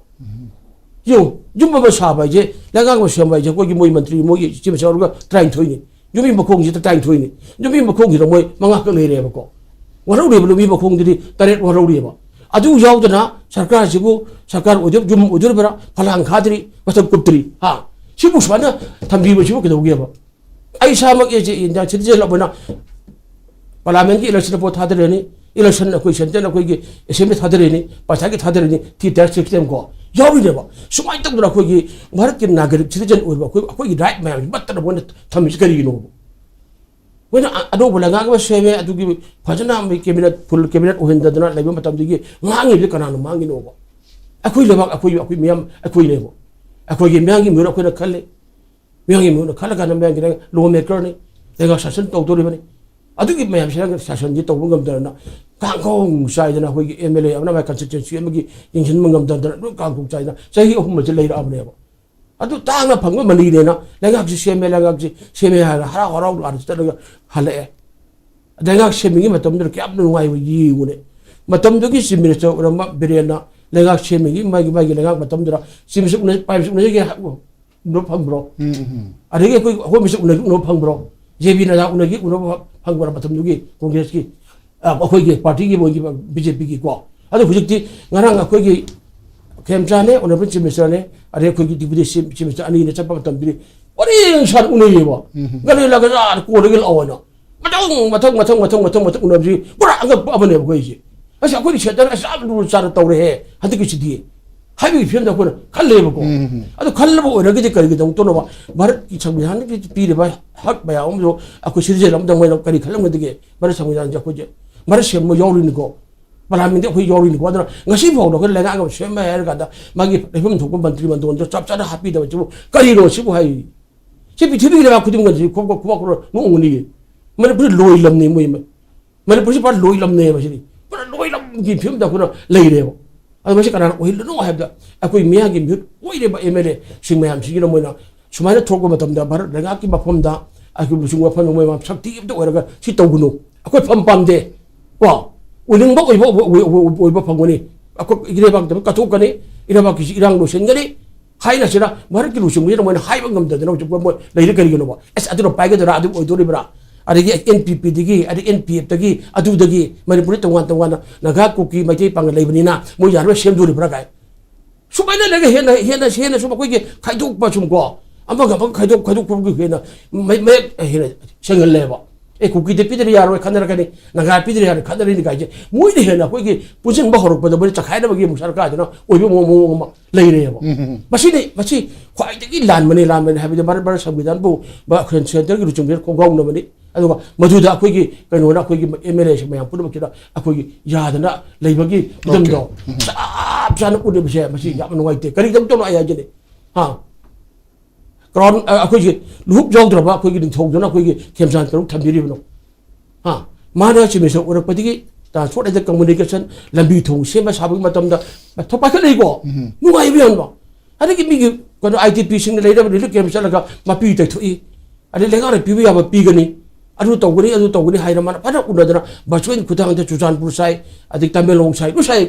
ꯌꯨꯝ ꯑꯃ ꯁꯥꯕ ꯍꯥꯏꯁꯦ ꯂꯩꯉꯥꯛ ꯑꯃ ꯁꯦꯝꯕ ꯍꯥꯏꯁꯦ ꯑꯩꯈꯣꯏꯒꯤ ꯃꯣꯏ ꯃꯟꯇ꯭ꯔꯤ ꯃꯣꯏꯒꯤ ꯆꯤꯐ ꯃꯤꯅꯤꯁꯇꯔꯒ 23ꯅꯤ ꯌꯨꯝꯒꯤ ꯃꯈꯣꯡꯁꯤꯗ 23ꯅꯤ ꯌꯨꯝꯒꯤ ꯃꯈꯣꯡꯁꯤꯗ ꯃꯣꯏ 5 ꯈꯛ ꯂꯩꯔꯦꯕꯀꯣ ꯋꯥꯔꯧꯔꯤꯕ ꯌꯨꯝꯒꯤ ꯃꯈꯣꯡꯗꯨꯗꯤ 9 ꯋꯥꯔꯧꯔꯤꯕ ꯑꯗꯨ ꯌꯥꯎꯗꯅ ꯁꯔꯀꯥꯔꯁꯤꯕꯨ ꯁꯔꯀꯥꯔ ꯌꯨꯝ ꯑꯣꯏꯗꯣꯔꯤꯕ꯭ꯔꯥ ꯐꯂꯥꯡ ꯈꯥꯗ꯭ꯔꯤ ꯃꯇꯝ ꯀꯨꯞꯇ꯭ꯔꯤ ꯁꯤꯕꯨ ꯁꯨꯃꯥꯏꯅ ꯊꯝꯕꯤꯕꯁꯤꯕꯨ ꯀꯩꯗꯧꯒꯦꯕ ꯑꯩ ꯏꯁꯥꯃꯛ ꯏꯟꯗꯤꯌꯥ ꯁꯤꯇꯤꯖꯦꯟ ꯑꯣꯏꯅ ꯄꯥꯔꯂꯥꯃꯦꯟꯠꯀꯤ ꯏꯂꯦꯛꯁꯟꯗ ꯚꯣꯠ ꯊꯥꯗꯔꯅꯤ इलेक्शन अखोई सेंट्रल अखोई असेंबली थादरेनी पंचायत थादरेनी थी टैक्स सिस्टम को याविनेबा सुमाय तक अखोई भारत के नागरिक सिटीजन ओइबा अखोई राइट मैम बत्तर बोन थमिस करिनो वेन अदो बलगा के सेमे अदुगी फजना मे कैबिनेट फुल कैबिनेट ओहिंददना लेबा मतम दिगी मांगी बे कनानो मांगिनो बा अखोई लेबा अखोई मियाम अखोई लेबो अखोई म्यांगी म्युर अखोई खले म्यांगी म्युर खला का म्यांगी लो मेकर ने लेगा शासन तौदोरिबनी अदुगी मैम शासन जी तौब गमदरना कांगोंग साइदना होई एमएलए अमना मा कंस्टिट्यूएंसी अमगी इंजन मंगमदरना कांगोंग साइदना सही अहुम जे लेरा अबनेबा अदु तांगा फंग मनी लेना लेगा जी सेमे लेगा जी सेमे हरा हराव लार तलगा हले लेगा सेमिगी मतम दर क्याब नुवाई yi une मतम दुगी चीफ मिनिस्टर रमा बिरेना लेगा सेमिगी मागी मागी लेगा मतम दर चीफ मिनिस्टर ने पाइप ने ge नो फंगब्रो अरेगे कोई हो मिस नो फंगब्रो जेबी ना उनगी उनो फंगब्रो मतम दुगी कांग्रेस की ꯑꯩꯈꯣꯏꯒꯤ ꯄꯥꯔꯇꯤꯒꯤ ꯃꯣꯏꯒꯤ BJPꯒꯤ ꯀꯣ ꯑꯗꯨ ꯍꯧꯖꯤꯛꯇꯤ ꯉꯔꯥꯡ ꯑꯩꯈꯣꯏꯒꯤ ꯈꯦꯝꯆꯥꯅꯦ ꯑꯣꯅꯔꯦꯕꯜ ꯆꯤꯐ ꯃꯤꯅꯤꯁꯇꯔꯅꯦ ꯑꯗꯩ ꯑꯩꯈꯣꯏꯒꯤ ꯗꯤꯄꯨꯇꯤ ꯆꯤꯐ ꯃꯤꯅꯤꯁꯇꯔ ꯑꯅꯤꯅ ꯆꯠꯄ ꯃꯇꯝꯗꯗꯤ ꯋꯥꯔꯤ ꯁꯥꯟ ꯎꯅꯩꯌꯦꯕ ꯒꯥꯔꯤ ꯂꯥꯛꯒ ꯀꯣꯜꯂꯒ ꯂꯥꯛꯑꯣꯅ ꯃꯊꯪ ꯎꯅꯕꯁꯤ ꯄꯨꯔꯥ ꯑꯉꯛꯄ ꯑꯃꯅꯦꯕ ꯑꯩꯈꯣꯏꯁꯦ ꯑꯁ ꯑꯩꯈꯣꯏꯗꯤ ꯁꯦꯟꯇꯔ ꯑꯁ ꯌꯥꯝ ꯂꯨꯅ ꯆꯥꯅ ꯇꯧꯔꯦꯍꯦ ꯍꯟꯗꯛꯀꯤꯁꯤꯗꯤ ꯍꯥꯏꯕꯒꯤ ꯐꯤꯕꯝꯗ ꯑꯩꯈꯣꯏꯅ ꯈꯜꯂꯦꯕꯀꯣ ꯑꯗꯨ ꯈꯜꯂꯕ ꯑꯣꯏꯔꯒꯗꯤ ꯀꯔꯤꯒꯤꯗꯃꯛꯇꯅꯣꯕ ꯚꯥꯔꯠꯀꯤ ꯁꯪꯕꯤꯙꯥꯟꯒꯤ ꯄꯤꯔꯤꯕ ꯍꯛ ꯃꯌꯥꯝ ꯑꯃꯁꯨ ꯑꯩꯈꯣꯏ ꯁꯤꯇꯤꯖꯦꯟ ꯑꯃꯗ ꯃꯣꯏꯅ ꯀꯔꯤ ꯈꯜꯂꯝꯒꯗꯒꯦ ꯚꯥꯔꯠ ꯁꯪꯕꯤꯙꯥꯟꯁꯦ ꯑꯩꯈꯣꯏꯁꯦ ꯚꯥꯔꯠ ꯁꯦꯝꯕ ꯌꯥꯎꯔꯤꯅꯤꯀꯣ ꯄꯥꯔꯂꯥꯃꯦꯟꯗ ꯑꯩꯈꯣꯏ ꯌꯥꯎꯔꯤꯅꯤꯀꯣ ꯑꯗꯨꯅ ꯉꯁꯤ ꯐꯥꯎꯗ ꯑꯩꯈꯣꯏ ꯂꯩꯉꯥꯛ ꯑꯃ ꯁꯦꯝꯕ ꯍꯥꯏꯔ ꯀꯥꯟꯗ ꯃꯥꯒꯤ ꯂꯩꯐꯝ ꯊꯣꯛꯄ ꯃꯟꯇ꯭ꯔꯤ ꯃꯟꯗꯣꯟꯗꯣ ꯆꯞ ꯆꯥꯅ ꯍꯥꯞꯄꯤꯗꯕꯁꯤꯕꯨ ꯀꯔꯤꯅꯣ ꯁꯤꯕꯨ ꯍꯥꯏ ꯁꯤ ꯄ꯭ꯔꯤꯊꯤꯕꯤꯒꯤ ꯂꯩꯕꯥꯛ ꯈꯨꯗꯤꯡꯃꯛꯁꯤ ꯈꯨꯕꯥꯛ ꯅꯣꯡꯃꯅꯤꯌꯦ ꯃꯅꯤꯄꯨꯔ ꯂꯣꯏ ꯂꯝꯅꯤ ꯃꯣꯏ ꯃꯅꯤꯄꯨꯔꯁꯤ ꯄꯨꯔꯥ ꯂꯣꯏ ꯂꯝꯅꯦꯕ ꯁꯤꯗꯤ ꯄꯨꯔꯥ ꯂꯣꯏ ꯂꯝꯒꯤ ꯐꯤꯕꯝꯗ ꯑꯩꯈꯣꯏꯅ ꯂꯩꯔꯦꯕ ꯑꯗꯨ ꯃꯁꯤ ꯀꯅꯥꯅ ꯑꯣꯏꯍꯜꯂꯅꯣ ꯍꯥꯏꯕꯗ ꯑꯩꯈꯣꯏ ꯃꯤꯌꯥꯝꯒꯤ ꯃꯤꯍꯨꯠ ꯑꯣꯏꯔꯤꯕ MLA ꯁꯤꯡ ꯃꯌꯥꯝꯁꯤꯒꯤꯅ ꯃꯣꯏꯅ ꯁꯨꯃꯥꯏꯅ ꯊꯣꯛꯄ ꯃꯇꯝꯗ ꯚꯥꯔꯠ ꯂꯩꯉꯥꯛꯀꯤ ꯃꯐꯝꯗ ꯑꯩꯈꯣꯏ ꯂꯨꯆꯤꯡ ꯋꯥꯐꯝ ꯃꯣꯏ ꯁꯛꯇꯤ ꯑꯃꯇ ꯑꯣꯏꯔꯒ ꯁꯤ ꯇꯧꯒꯅꯨ ꯑꯩꯈꯣꯏ ꯐꯝ ꯄꯥꯝꯗꯦ ꯀꯣ ꯑꯣꯏꯅꯤꯡꯕ ꯑꯣꯏꯕ ꯐꯪꯒꯅꯤ ꯑꯩꯈꯣꯏ ꯏꯔꯩꯕꯥꯛꯇ ꯀꯠꯊꯣꯛꯀꯅꯤ ꯏꯔꯩꯕꯥꯛꯀꯤꯁꯤ ꯏꯔꯥꯡ ꯂꯣꯏꯁꯤꯟꯒꯅꯤ ꯍꯥꯏꯅꯁꯤꯅ ꯚꯥꯔꯠꯀꯤ ꯂꯨꯆꯤꯡꯕꯁꯤꯅ ꯃꯣꯏꯅ ꯍꯥꯏꯕ ꯉꯝꯗꯗꯅ ꯍꯧꯖꯤꯛ ꯃꯣꯏ ꯂꯩꯔꯤ ꯀꯔꯤꯒꯤꯅꯣꯕ ꯑꯁ ꯑꯗꯨꯅ ꯄꯥꯏꯒꯗ꯭ꯔꯥ ꯑꯗꯨ ꯑꯣꯏꯗꯣꯔꯤꯕ꯭ꯔꯥ ꯑꯗꯒꯤ NPPꯗꯒꯤ ꯑꯗꯒꯤ NPFꯗꯒꯤ ꯑꯗꯨꯗꯒꯤ ꯃꯅꯤꯄꯨꯔꯤ ꯇꯣꯉꯥꯟꯅ ꯅꯥꯒꯥ ꯀꯨꯀꯤ ꯃꯩꯇꯩ ꯄꯥꯡꯒꯜ ꯂꯩꯕꯅꯤꯅ ꯃꯣꯏ ꯌꯥꯔꯣꯏ ꯁꯦꯝꯗꯣꯔꯤꯕ꯭ꯔꯥ ꯀꯥꯏ ꯁꯨꯃꯥꯏꯅ ꯂꯩꯔꯒ ꯍꯦꯟꯅ ꯁꯨꯝ ꯑꯩꯈꯣꯏꯒꯤ ꯈꯥꯏꯗꯣꯛꯄ ꯁꯨꯝ ꯀꯣ ꯑꯃꯒ ꯈꯥꯏꯗꯣꯛꯄꯒꯤ ꯍꯦꯟꯅ ꯃꯌꯦꯛ ꯍꯦꯟꯅ ꯁꯦꯡꯍꯜꯂꯦꯕ ꯀꯨꯀꯤꯗ ꯄꯤꯗ꯭ꯔꯤ ꯌꯥꯔꯣꯏ ꯈꯟꯅꯔꯛꯀꯅꯤ ꯅꯥꯒꯥ ꯄꯤꯗ꯭ꯔꯤ ꯌꯥꯔꯣꯏ ꯈꯟꯅꯔꯤꯅꯤ ꯀꯥꯏꯁꯦ ꯃꯣꯏꯅ ꯍꯦꯟꯅ ꯑꯩꯈꯣꯏꯒꯤ ꯄꯨꯟꯁꯤꯟꯕ ꯍꯧꯔꯛꯄꯗ ꯃꯣꯏꯅ ꯆꯈꯥꯏꯅꯕꯒꯤ ꯑꯃꯨꯛ ꯁꯔꯀꯥꯔꯁꯤꯅ ꯑꯣꯏꯕ ꯃꯑꯣꯡ ꯑꯃ ꯂꯩꯔꯦꯕ ꯃꯁꯤ ꯈ꯭ꯋꯥꯏꯗꯒꯤ ꯂꯥꯟꯕꯅꯤ ꯍꯥꯏꯕꯗꯤ ꯚꯥꯔꯠ ꯁꯪꯕꯤꯙꯥꯟꯕꯨ ꯁꯦꯟꯇꯔꯒꯤ ꯂꯨꯆꯤꯡꯕꯁꯤꯅ ꯈꯣꯡꯒꯥꯎꯅꯕꯅꯤ ꯑꯗꯨꯒ ꯃꯗꯨꯗ ꯑꯩꯈꯣꯏꯒꯤ ꯀꯩꯅꯣꯅ ꯑꯩꯈꯣꯏꯒꯤ MLAꯁꯤꯡ ꯃꯌꯥꯝ ꯄꯨꯝꯅꯃꯛꯁꯤꯗ ꯑꯩꯈꯣꯏꯒꯤ ꯌꯥꯗꯅ ꯂꯩꯕꯒꯤ ꯈꯨꯗꯝꯗꯣ ꯆꯞ ꯆꯥꯅ ꯎꯠꯂꯤꯕꯁꯦ ꯃꯁꯤ ꯌꯥꯝ ꯅꯨꯡꯉꯥꯏꯇꯦ ꯀꯔꯤꯒꯤꯗꯃꯛꯇꯅꯣ ꯑꯩ ꯍꯥꯏꯖꯅꯤ ꯀ꯭ꯔꯥꯎꯟ ꯑꯩꯈꯣꯏꯒꯤ ꯂꯨꯍꯨꯞ ꯌꯥꯎꯗ꯭ꯔꯕ ꯑꯩꯈꯣꯏꯒꯤ ꯅꯤꯡꯊꯧꯗꯨꯅ ꯑꯩꯈꯣꯏꯒꯤ ꯈꯦꯝꯆꯥꯟ ꯀꯔꯨꯛ ꯊꯝꯕꯤꯔꯤꯕꯅꯣ ꯃꯥꯅ ꯆꯤꯐ ꯃꯤꯅꯤꯁꯇꯔ ꯑꯣꯏꯔꯛꯄꯗꯒꯤ ꯇ꯭ꯔꯥꯟꯁꯄꯣꯔꯠ ꯑꯦꯟꯗ ꯀꯝꯃꯨꯅꯤꯀꯦꯁꯟ ꯂꯝꯕꯤ ꯊꯣꯡ ꯁꯦꯝꯕ ꯁꯥꯕꯒꯤ ꯃꯇꯝꯗ ꯄꯥꯏꯈꯠꯂꯛꯏꯀꯣ ꯅꯨꯡꯉꯥꯏꯕ ꯌꯥꯝꯅ ꯑꯗꯒꯤ ꯃꯤꯒꯤ ꯀꯩꯅꯣ ITPꯁꯤꯡꯅ ꯂꯩꯔꯕ ꯔꯤꯂꯤꯐ ꯀꯦꯝꯞ ꯆꯠꯂꯒ ꯃꯄꯤ ꯇꯩꯊꯣꯛꯏ ꯑꯗꯩ ꯂꯩꯉꯥꯛꯅ ꯄꯤꯕ ꯌꯥꯕ ꯄꯤꯒꯅꯤ ꯑꯗꯨ ꯇꯧꯒꯅꯤ ꯍꯥꯏꯅ ꯃꯥꯅ ꯐꯖꯅ ꯎꯅꯗꯅ ꯚꯔꯆꯨꯋꯦꯜ ꯈꯨꯠꯊꯥꯡꯗ ꯆꯨꯔꯆꯥꯟꯄꯨꯔ ꯁꯥꯏ ꯑꯗꯩ ꯇꯃꯦꯡꯂꯣꯡ ꯁꯥꯏ ꯂꯣꯏ ꯁꯥꯏ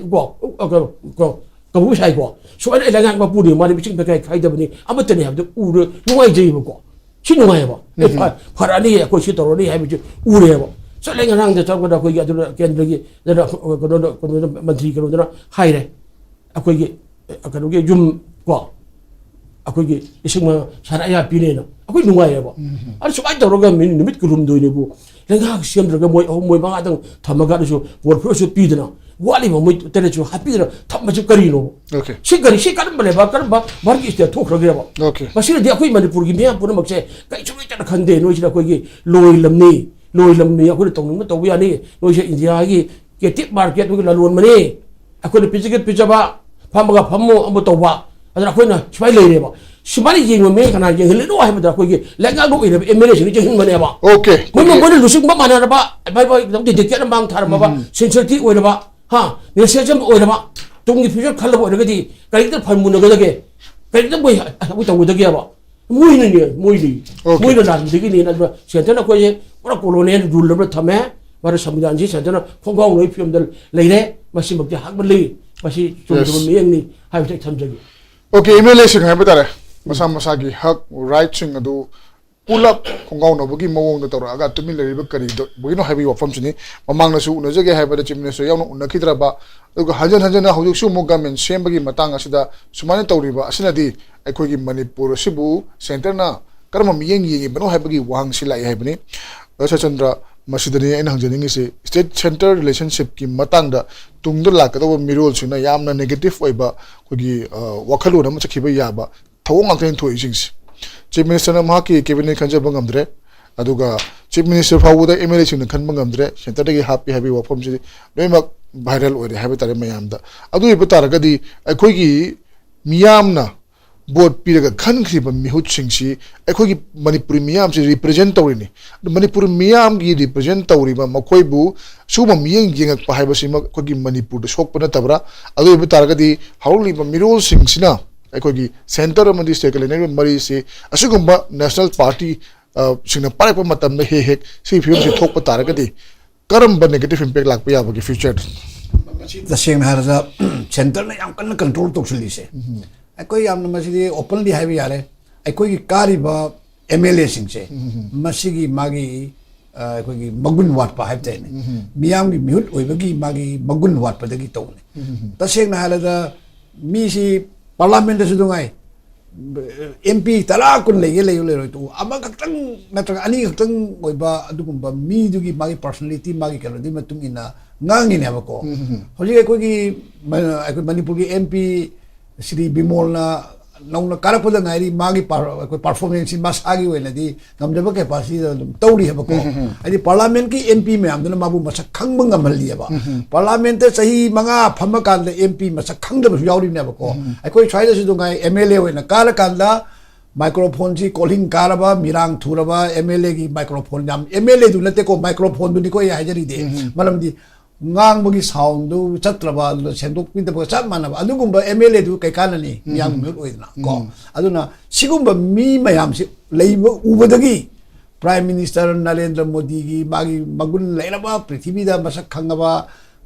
ꯀꯣ ꯀꯕꯨꯏ ꯁꯥꯏꯀꯣ ꯁꯨꯃꯥꯏꯅ ꯂꯩꯉꯥꯛ ꯃꯄꯨꯅꯤ ꯃꯥꯗꯤ ꯃꯤꯆꯤꯡ ꯃꯀꯥꯏ ꯈꯥꯏꯗꯕꯅꯤ ꯑꯃꯠꯇꯅꯤ ꯍꯥꯏꯕꯗꯨ ꯎꯔ ꯅꯨꯡꯉꯥꯏꯖꯩꯕꯀꯣ ꯁꯤ ꯅꯨꯡꯉꯥꯏꯌꯦꯕ ꯐꯔꯛꯑꯅꯤ ꯑꯩꯈꯣꯏ ꯁꯤ ꯇꯧꯔꯅꯤ ꯍꯥꯏꯕꯁꯤ ꯎꯔꯦꯕ ꯆꯠꯂꯦ ꯉꯔꯥꯡꯗ ꯆꯠꯄꯗ ꯑꯩꯈꯣꯏꯒꯤ ꯑꯗꯨꯅ ꯀꯦꯟꯗ꯭ꯔꯒꯤ ꯀꯩꯅꯣꯗ ꯃꯟꯇ꯭ꯔꯤ ꯀꯩꯅꯣꯗꯨꯅ ꯍꯥꯏꯔꯦ ꯑꯩꯈꯣꯏꯒꯤ ꯀꯩꯅꯣꯒꯤ ꯌꯨꯝ ꯀꯣ ꯑꯩꯈꯣꯏꯒꯤ 5,000 ꯁꯥꯟꯅ ꯑꯌꯥ ꯄꯤꯅꯦꯅ ꯑꯩꯈꯣꯏ ꯅꯨꯡꯉꯥꯏꯌꯦꯕ ꯑꯗꯨ ꯁꯨꯃꯥꯏꯅ ꯇꯧꯔꯒ ꯅꯨꯃꯤꯠ 2 ꯂꯩꯉꯥꯛ ꯁꯦꯝꯗ꯭ꯔꯒ ꯃꯣꯏ 3 ꯃꯣꯏ 5ꯗꯪ ꯊꯝꯃꯒ ꯑꯗꯨꯁꯨ ꯋꯥꯔꯜ ꯐ꯭ꯂꯣꯔꯁꯨ ꯄꯤꯗꯅ ꯋꯥꯠꯂꯤꯕ ꯃꯣꯏ 8ꯁꯨ ꯍꯥꯞꯄꯤꯗꯅ ꯊꯝꯕꯁꯤ ꯀꯔꯤꯅꯣ ꯁꯤ ꯀꯔꯝꯕ ꯂꯩꯕꯥꯛ ꯀꯔꯝꯕ ꯚꯥꯔꯠꯀꯤ ꯏꯁꯇꯦꯠ ꯊꯣꯛꯈ꯭ꯔꯒꯦꯕ ꯃꯁꯤꯅꯗꯤ ꯑꯩꯈꯣꯏ ꯃꯅꯤꯄꯨꯔꯒꯤ ꯃꯤꯌꯥꯝ ꯄꯨꯝꯅꯃꯛꯁꯦ ꯀꯩꯁꯨ ꯂꯩꯇꯅ ꯈꯟꯗꯦ ꯅꯣꯏꯁꯤꯅ ꯑꯩꯈꯣꯏꯒꯤ ꯂꯣꯏ ꯂꯝꯅꯤ ꯑꯩꯈꯣꯏꯅ ꯇꯧꯅꯤꯡꯕ ꯇꯧꯕ ꯌꯥꯅꯤ ꯅꯣꯏꯁꯦ ꯏꯟꯗꯤꯌꯥꯒꯤ ꯀꯦꯇꯤꯞ ꯃꯥꯔꯀꯦꯠ ꯑꯩꯈꯣꯏꯒꯤ ꯂꯂꯣꯟꯕꯅꯤ ꯑꯩꯈꯣꯏꯅ ꯄꯤꯖꯕ ꯐꯝꯃꯒ ꯐꯝꯃꯣ ꯑꯃ ꯇꯧꯕ ꯑꯗꯨꯅ ꯑꯩꯈꯣꯏꯅ ꯁꯨꯃꯥꯏꯅ ꯂꯩꯔꯦꯕ ꯁꯨꯃꯥꯏꯅ ꯌꯦꯡꯕ ꯃꯤ ꯀꯅꯥ ꯌꯦꯡꯍꯜꯂꯤꯅꯣ ꯍꯥꯏꯕꯗ ꯑꯩꯈꯣꯏꯒꯤ ꯂꯩꯉꯥꯛꯅ ꯑꯣꯏꯔꯤꯕ MLAꯁꯤꯡꯅ ꯌꯦꯡꯍꯟꯕꯅꯦꯕ ꯃꯣꯏꯅ ꯂꯨꯆꯤꯡꯕ ꯃꯥꯟꯅꯔꯕ ꯗꯤꯗꯤꯀꯦꯠ ꯃꯥꯡ ꯊꯥꯔꯝꯃꯕ ꯁꯤꯟꯁꯤꯌꯔꯇꯤ ꯑꯣꯏꯔꯕ ꯅꯦꯁꯦꯖꯝ ꯑꯣꯏꯔꯕ ꯇꯨꯡꯒꯤ ꯐ꯭ꯌꯨꯆꯔ ꯈꯜꯂꯕ ꯑꯣꯏꯔꯒꯗꯤ ꯀꯔꯤꯗ ꯐꯟꯃꯨꯟꯅꯒꯗꯒꯦ ꯀꯔꯤꯗ ꯃꯣꯏ ꯇꯧꯒꯗꯒꯦꯕ ꯃꯣꯏꯅ ꯂꯥꯟꯕꯗꯒꯤꯅꯤ ꯑꯗꯨꯒ ꯁꯦꯟꯇꯔꯅ ꯑꯩꯈꯣꯏꯁꯦ ꯄꯨꯔꯥ ꯀꯣꯂꯣꯅꯤꯌꯦꯜ ꯔꯨꯜ ꯑꯃ ꯊꯝꯃꯦ ꯚꯥꯔꯠ ꯁꯪꯕꯤꯙꯥꯟꯁꯤ ꯁꯦꯟꯇꯔꯅ ꯈꯣꯡꯒꯥꯎꯅꯕꯒꯤ ꯐꯤꯕꯝꯗ ꯂꯩꯔꯦ ꯃꯁꯤꯃꯛꯇꯤ ꯍꯥꯛꯃꯜꯂꯤ ꯃꯁꯤ ꯆꯨꯝꯗꯕ ꯃꯤꯠꯌꯦꯡꯅꯤ ꯍꯥꯏꯕꯁꯤ ꯊꯝꯖꯒꯦ MLAꯁꯤꯡ ꯍꯥꯏꯕ ꯇꯥꯔꯦ ꯃꯁꯥ ꯃꯁꯥꯒꯤ ꯍꯛ ꯔꯥꯏꯠꯁꯤꯡ ꯑꯗꯨ ꯄꯨꯂꯞ ꯈꯣꯡꯒꯥꯎꯅꯕꯒꯤ ꯃꯑꯣꯡꯗ ꯇꯧꯔꯛꯑꯒ ꯇꯨꯃꯤꯟ ꯂꯩꯔꯤꯕ ꯀꯔꯤꯗꯧꯕꯒꯤꯅꯣ ꯍꯥꯏꯕꯒꯤ ꯋꯥꯐꯝꯁꯤꯅꯤ ꯃꯃꯥꯡꯗꯁꯨ ꯎꯅꯖꯒꯦ ꯍꯥꯏꯕꯗ ꯆꯤꯐ ꯃꯤꯅꯤꯁꯇꯔ ꯌꯥꯎꯅ ꯎꯅꯈꯤꯗ꯭ꯔꯕ ꯑꯗꯨꯒ ꯍꯟꯖꯟ ꯍꯧꯖꯤꯛꯁꯨ ꯑꯃꯨꯛ ꯒꯃꯦꯟ ꯁꯦꯝꯕꯒꯤ ꯃꯇꯥꯡ ꯑꯁꯤꯗ ꯁꯨꯃꯥꯏꯅ ꯇꯧꯔꯤꯕ ꯑꯁꯤꯅꯗꯤ ꯑꯩꯈꯣꯏꯒꯤ ꯃꯅꯤꯄꯨꯔ ꯑꯁꯤꯕꯨ ꯁꯦꯟꯇꯔꯅ ꯀꯔꯝꯕ ꯃꯤꯠꯌꯦꯡ ꯌꯦꯡꯉꯤꯕꯅꯣ ꯍꯥꯏꯕꯒꯤ ꯋꯥꯍꯪꯁꯤ ꯂꯥꯛꯏ ꯍꯥꯏꯕꯅꯤ ꯁꯆꯟꯗ꯭ꯔ ꯃꯁꯤꯗꯅꯤ ꯑꯩꯅ ꯍꯪꯖꯅꯤꯡꯉꯤꯁꯤ ꯁ꯭ꯇꯦꯠ ꯁꯦꯟꯇꯔ ꯔꯤꯂꯦꯁꯟꯁꯤꯞꯀꯤ ꯃꯇꯥꯡꯗ ꯇꯨꯡꯗ ꯂꯥꯛꯀꯗꯧꯕ ꯃꯤꯔꯣꯜꯁꯤꯡꯅ ꯌꯥꯝꯅ ꯅꯦꯒꯦꯇꯤቭ ꯑꯣꯏꯕ ꯑꯩꯈꯣꯏꯒꯤ ꯋꯥꯈꯜꯂꯣꯟ ꯑꯃ ꯆꯠꯈꯤꯕ ꯌꯥꯕ ꯊꯧꯑꯣꯡ ꯉꯥꯛꯇꯅꯤ ꯊꯣꯛꯏꯁꯤꯡꯁꯤ ꯆꯤꯐ ꯃꯤꯅꯤꯁꯇꯔꯅ ꯃꯍꯥꯛꯀꯤ ꯀꯦꯕꯤꯅꯦꯠ ꯈꯟꯖꯕ ꯉꯝꯗ꯭ꯔꯦ ꯑꯗꯨꯒ ꯆꯤꯐ ꯃꯤꯅꯤꯁꯇꯔ ꯐꯥꯎꯕꯗ MLAꯁꯤꯡꯅ ꯈꯟꯕ ꯉꯝꯗ꯭ꯔꯦ ꯁꯦꯟꯇꯔꯗꯒꯤ ꯍꯥꯞꯄꯤ ꯍꯥꯏꯕꯒꯤ ꯋꯥꯐꯝꯁꯤꯗꯤ ꯂꯣꯏꯅꯃꯛ ꯚꯥꯏꯔꯦꯜ ꯑꯣꯏꯔꯦ ꯍꯥꯏꯕ ꯇꯥꯔꯦ ꯃꯌꯥꯝꯗ ꯑꯗꯨ ꯑꯣꯏꯕ ꯇꯥꯔꯒꯗꯤ ꯑꯩꯈꯣꯏꯒꯤ ꯃꯤꯌꯥꯝꯅ ꯚꯣꯠ ꯄꯤꯔꯒ ꯈꯟꯈ꯭ꯔꯤꯕ ꯃꯤꯍꯨꯠꯁꯤꯡꯁꯤ ꯑꯩꯈꯣꯏꯒꯤ ꯃꯅꯤꯄꯨꯔꯤ ꯃꯤꯌꯥꯝꯁꯤ ꯔꯤꯄ꯭ꯔꯖꯦꯟ ꯇꯧꯔꯤꯅꯤ ꯃꯅꯤꯄꯨꯔ ꯃꯤꯌꯥꯝꯒꯤ ꯔꯤꯄ꯭ꯔꯖꯦꯟ ꯇꯧꯔꯤꯕ ꯃꯈꯣꯏꯕꯨ ꯁꯤꯒꯨꯝꯕ ꯃꯤꯠꯌꯦꯡ ꯌꯦꯡꯉꯛꯄ ꯍꯥꯏꯕꯁꯤꯃꯛ ꯑꯩꯈꯣꯏꯒꯤ ꯃꯅꯤꯄꯨꯔꯗ ꯁꯣꯛꯄ ꯅꯠꯇꯕ꯭ꯔꯥ ꯑꯗꯨ ꯑꯣꯏꯕ ꯇꯥꯔꯒꯗꯤ ꯍꯧꯔꯛꯂꯤꯕ ꯃꯤꯔꯣꯜꯁꯤꯡꯁꯤꯅ ꯑꯩꯈꯣꯏꯒꯤ ꯁꯦꯟꯇꯔ ꯑꯃꯗꯤ ꯁ꯭ꯇꯦꯠꯀ ꯂꯩꯅꯔꯤꯕ ꯃꯔꯤꯁꯤ ꯑꯁꯤꯒꯨꯝꯕ ꯅꯦꯁꯅꯦꯜ ꯄꯥꯔꯇꯤ ꯁꯤꯡꯅ ꯄꯥꯏꯔꯛꯄ ꯃꯇꯝꯗ ꯍꯦꯛ ꯁꯤꯒꯤ ꯐꯤꯕꯝꯁꯤ ꯊꯣꯛꯄ ꯇꯥꯔꯒꯗꯤ ꯀꯔꯝꯕ ꯅꯦꯒꯦꯇꯤቭ ꯏꯝꯄꯦꯛ ꯂꯥꯛꯄ ꯌꯥꯕꯒꯦ ꯐ꯭ꯌꯨꯆꯔꯗ तसेंगना हारजा सेंटर याम कन्न कंट्रोल तौसलीसे अकोई यामना मसिदि ओपनली हाइबे यारे अकोई कारिबा MLA सिंगसे मसिगी मागी ꯑꯩꯈꯣꯏꯒꯤ ꯃꯒꯨꯟ ꯋꯥꯠꯄ ꯍꯥꯏꯕ ꯇꯥꯏꯅꯦ ꯃꯤꯌꯥꯝꯒꯤ ꯃꯤꯍꯨꯠ ꯑꯣꯏꯕꯒꯤ ꯃꯥꯒꯤ ꯃꯒꯨꯟ ꯋꯥꯠꯄꯗꯒꯤ ꯇꯧꯕꯅꯤ ꯇꯁꯦꯡꯅ ꯍꯥꯏꯔꯒ ꯃꯤꯁꯤ ꯄꯥꯔꯂꯥꯃꯦꯟꯇꯁꯨ ꯅꯨꯡꯉꯥꯏ MP 10 kun lege leiroi to ama kaktang natra ani kaktang oiba adugumba mi dugi magi personality magi kalodi matung ina ngangi ne bako hoji ko gi manipur gi MP Sri Bimol na nauna karapada ngairi magi performance masagi wena di ngamdaba capacity tawri bako ani parliament ki MP me amdana mabu masak khangba ngamalli ba parliament te sahi manga phama kan de MP masak khangda bu yauri ne bako ai chai da su ngai MLA wena kala kanda microphone si calling karaba mirang thuraba MLA ki microphone jam MLA du late ko microphone du ni ko ya hajari de malam di ngang bagi sound du chatraba sendok pinta ba chap manaba adugumba MLA du kai kanani yang mut oidna ko aduna sigumba mi mayam si leiba ubadagi Prime Minister Narendra Modi gi magi magun leiraba prithvi da masak khangaba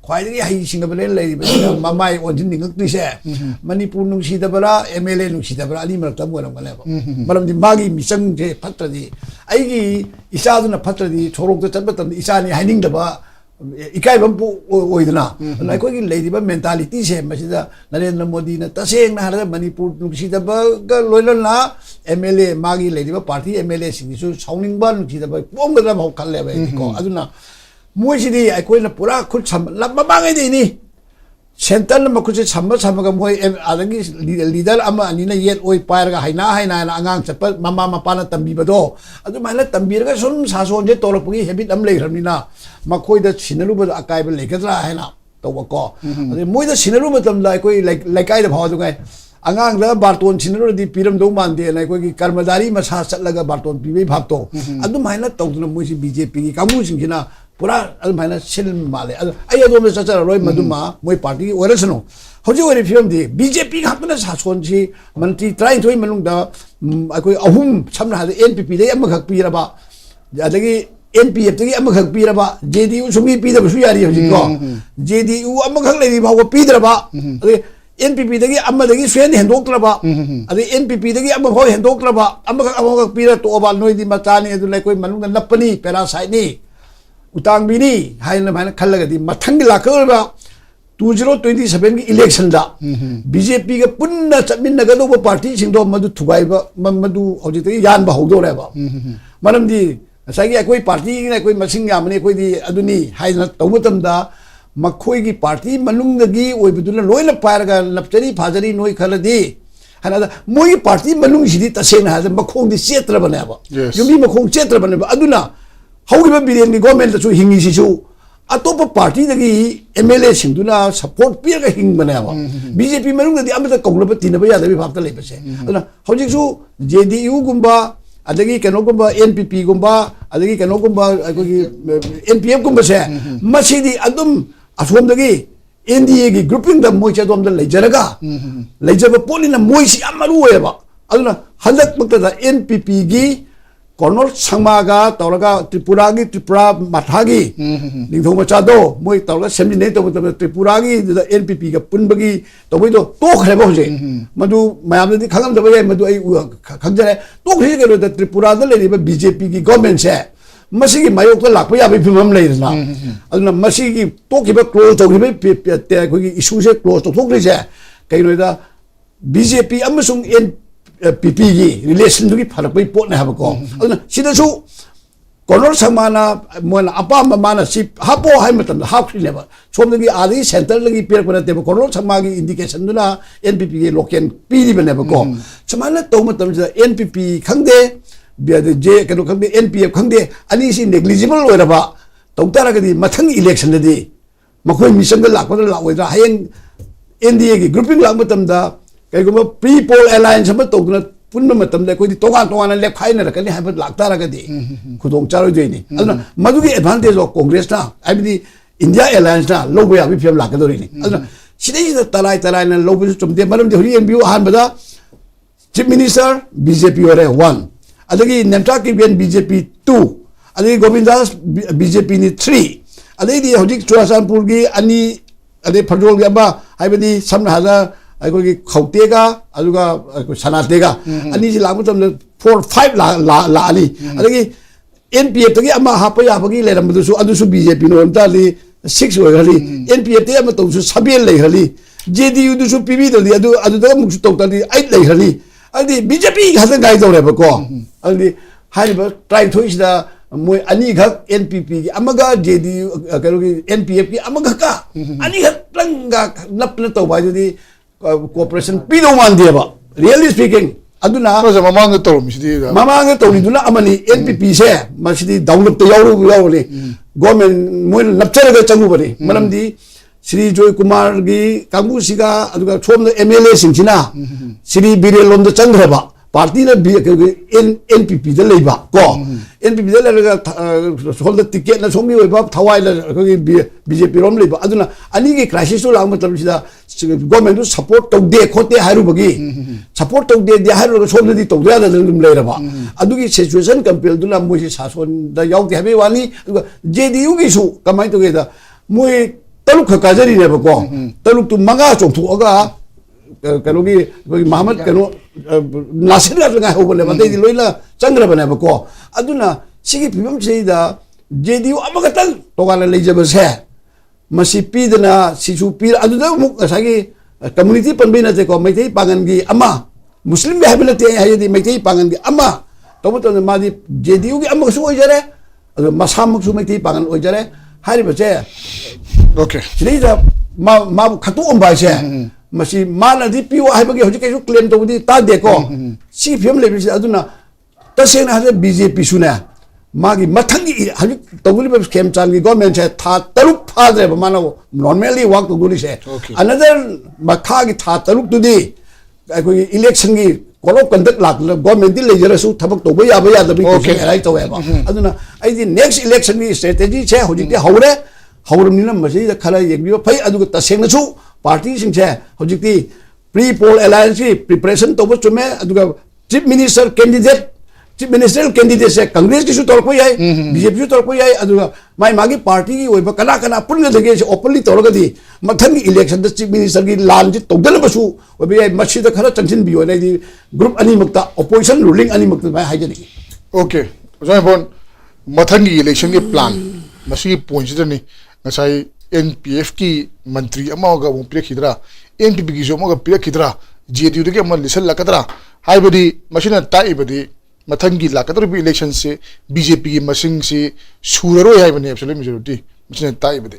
khwaidagi hai singabale leiba mamai onjin ningak se Manipur nungsi da bara MLA nungsi da bara ani marakta moram gale ba malam di magi misang je patradi aigi isa duna patradi chorok da chatba tam isa ni haining da ba ikai bampu oidna like ko gi lady ba mentality se masida Narendra Modi na taseng na hara Manipur nungsi da ba ga loilon na MLA magi lady ba party MLA sing su sauning ba nungsi da ba pom ga ba khalle ba ko aduna moi sidi ai ko na pura khut sam lamma ba ngai de ni center na makuse samma ga moi adagi leader ama ani na yet oi pair ga haina na angang chapa mama mapa na tambi ba do adu mai na tambi ga sun sa son je tolok pi habit am lei ramni na makoi da sinalu ba akai ba lekadra haina to ba ko adu moi da sinalu matam la koi like ai da bhaw du ngai angang da barton sinalu di piram do man de na koi ki karmadari masa chatlaga barton pi bai bhab to adu mai na to na moi si BJP ki kamu sing na pura al mai na sil male ai adom sa cha roi maduma moi party orasano hoji ori film di BJP ka hapna sa son si mantri try thoi manung da koi ahum samna ha NPP dai am khak pi ra ba adagi NPF tagi am khak pi ra ba JDU sumi pi da su yari hoji ko JDU am khak lei ba ko pi da ba NPP dagi am dagi suen hendok tra ba adi NPP dagi am ho hendok tra ba am khak pi ra to ba noi di matani adu lai koi manung da napani parasite ni utang bini haina mana khallaga di mathang la ka ba 2027 ki election da BJP ga punna chatmin na ga do party sing do madu thubai ba madu hoji te yan ba hodo re ba manam di sai gi koi party na koi masing ya mane koi di aduni haina tawutam da makhoi gi party manung da gi oi budula loila par ga lapchari phajari noi khaladi hana da moi party manung sidi tasena ha makhong di chetra bana ba yumi makhong chetra bana ba aduna haugiba biren gi government da chu hingi si chu atopa party da gi MLA singduna support pir ga hing bana ba BJP manung da di amata konglaba tinaba ya da bi bhapta lei base aduna hojik chu JDU gumba adagi kano gumba NPP gumba adagi kano gumba gi NPF gumba se masidi adum asom da gi NDA gi grouping da moi cha dom da leijaraga leijaba polina moi si amaru eba aduna halak makta da NPP gi Colonel Sangmaga Tauraga Tripuragi Tripura Mathagi Ningthong Machado moi Tauraga Semni ne to Tripuragi the NPP ga punbagi to boi to khre ba hoje madu mayam di khangam da bai madu ai khangjare to khre ga da Tripura da le ba BJP gi government se masi gi mayok ta lakpa ya bi phimam le na aduna masi gi to ki ba close to gi ba te ko gi issue se close to thok le se kai no da BJP amasung PP gi relation du gi pharak bai pot na ha ba ko aduna sida su Colonel Sangmana moina apa mana si hapo hai matam ha khri le ba som gi adi center lagi per ko na te Colonel Sangma gi indication du na NPP gi local pi di ba ne ba ko samana to matam NPP khangde bia de je kanu khangde NPF khangde ani si negligible oi ra ba to tara ga di mathang election de makhoi mission ga lakwa la oi ra hayeng NDA gi grouping lak matam da kai ko pre poll alliance ma to na punna matam da koi di toga na lek phai na ka ni ha ba lak tara ga di khudong charo joi ni aduna madu gi advantage of Congress na I mean India alliance na lo ya bi phim lak ka do ni aduna sidai da talai na lo bi chum de malam de hori NBU han ba da chief minister BJP ore 1 adagi Nemta ki BJP 2 adagi Govindas BJP ni 3 adagi hojik Churasanpur gi ani ade phajol gi ba haibadi samna haza ai khautega aduga sanatega ani ji lamu tam 4 5 la ali adagi NPF ตะกี้อามาหาไปยาพกี้เลยนะมันดูสุ BJP โน่นตาลี6เลยฮะลี NPF ตะกี้อามาตัวสุ7เลยฮะลี JDU ดูสุ PB ตัวลีอะดูตะกี้มุกสุตัวตาลี8เลยฮะลีอันนี้ BJP หันกันตัวเลยปะก็อันนี้ให้แบบ try to is the มวยอันนี้ครับ NPP की अमगा JDU करोगे NPF की अमगा काอันนี้ครับตั้งกับนับตัวไปดูดิ cooperation ปีโนมันเดียบ really speaking อันนั้นนะ 그래서 마망의 또 미시디 마망의 또 우리도 아마니 NPP 세 마시디 다운로드 야오르고 야오르 government 뭐 납치를 장구 버리 말함디 Shri Joy Kumar की कांगू सिगा अदुगा छोम MLA सिंचिना श्री बिरेलोम द चंद्रबा पार्टी ने NPP द लेबा को NPP द लेगा छोम द टिकट ना छोमी वेबा थवाई ल BJP रोम लेबा अदुना अनि के क्राइसिस तो लाग मतलब सिदा गवर्नमेंट सपोर्ट तो दे खोते हारु बगी सपोर्ट तो दे हारु छोम द तो दे द लम लेरबा अदुगी सिचुएशन कंपेल दुला मोइ सासन द याउते हबे वानी JDU की सु कमाई तो गेदा मोइ तलुक खकाजरी ने बको तलुक तु मंगा चोंथुगा करोगी मोहम्मद कनो नासिर का हो बोले मते लोइला चंद्र बने बको अदुना सिगी फिबम सेदा JDU अमगतल तोगाला लेजबसे मसी पीदना सिसु पीर अदुदा मुक सागी कम्युनिटी पनबिना ते को मैथै पागनगी अमा मुस्लिम बे हबलते हायदि मैथै पागनगी अमा तोमतो मादी JDU की अमगसु ओइजरे अदु मसामकसु मैथै पागन ओइजरे हारिबसे 오케이 सिदा मा खतु अम्बाइसे मसी मानदि पियो हाइबगे होजि केसु क्लेम तोबदि ता देखो सी फिल्म लेबिसि अदुना तसेना हाजे BJP सुना मागी मथंगी हाजि तोगुलि बे स्कैम चांगी गवर्नमेंट से था तरुक फादरे मानो नॉर्मली वर्क तोगुलि से अनदर मखागी था तरुक तुदि कोई इलेक्शन की कोलो कंडक्ट लाक गवर्नमेंट दि लेजरसु थबक तोबो याबो यादबि को राइट तोवेबा अदुना आइदि नेक्स्ट इलेक्शन की स्ट्रेटजी छे होजिते हौरे हौरमनिना मसीदा खरा येबियो फै अदुगा तसेंगसु पार्टी सिंसे होजिति प्री पोल अलायंस की प्रिपरेशन तोबो चुमे अदुगा चीफ मिनिस्टर कैंडिडेट से कांग्रेस की तौरको याय बीजेपी तौरको याय अदुगा माई मागी पार्टी की ओइबा कना कना पुनगा दगे ओपनली तौरगदी मथंगी इलेक्शन द चीफ मिनिस्टर की लान जी तौदलबसु ओबे याय मसीदा खरा चंचिन बियो नाइदि ग्रुप अनि मक्ता अपोजिशन रूलिंग अनि मक्ता माई हाइजनी ओके जोय बोन मथंगी इलेक्शन के प्लान मसी पॉइंट्स दनी ngasai NPF ki mantri amaga mo pirekhidra NPP ki jomoga pirekhidra JDU de ke man lisal lakadra haibadi machina taibadi mathangi lakadra bi election se BJP ki masing se suraro haibani absolute majority machina taibadi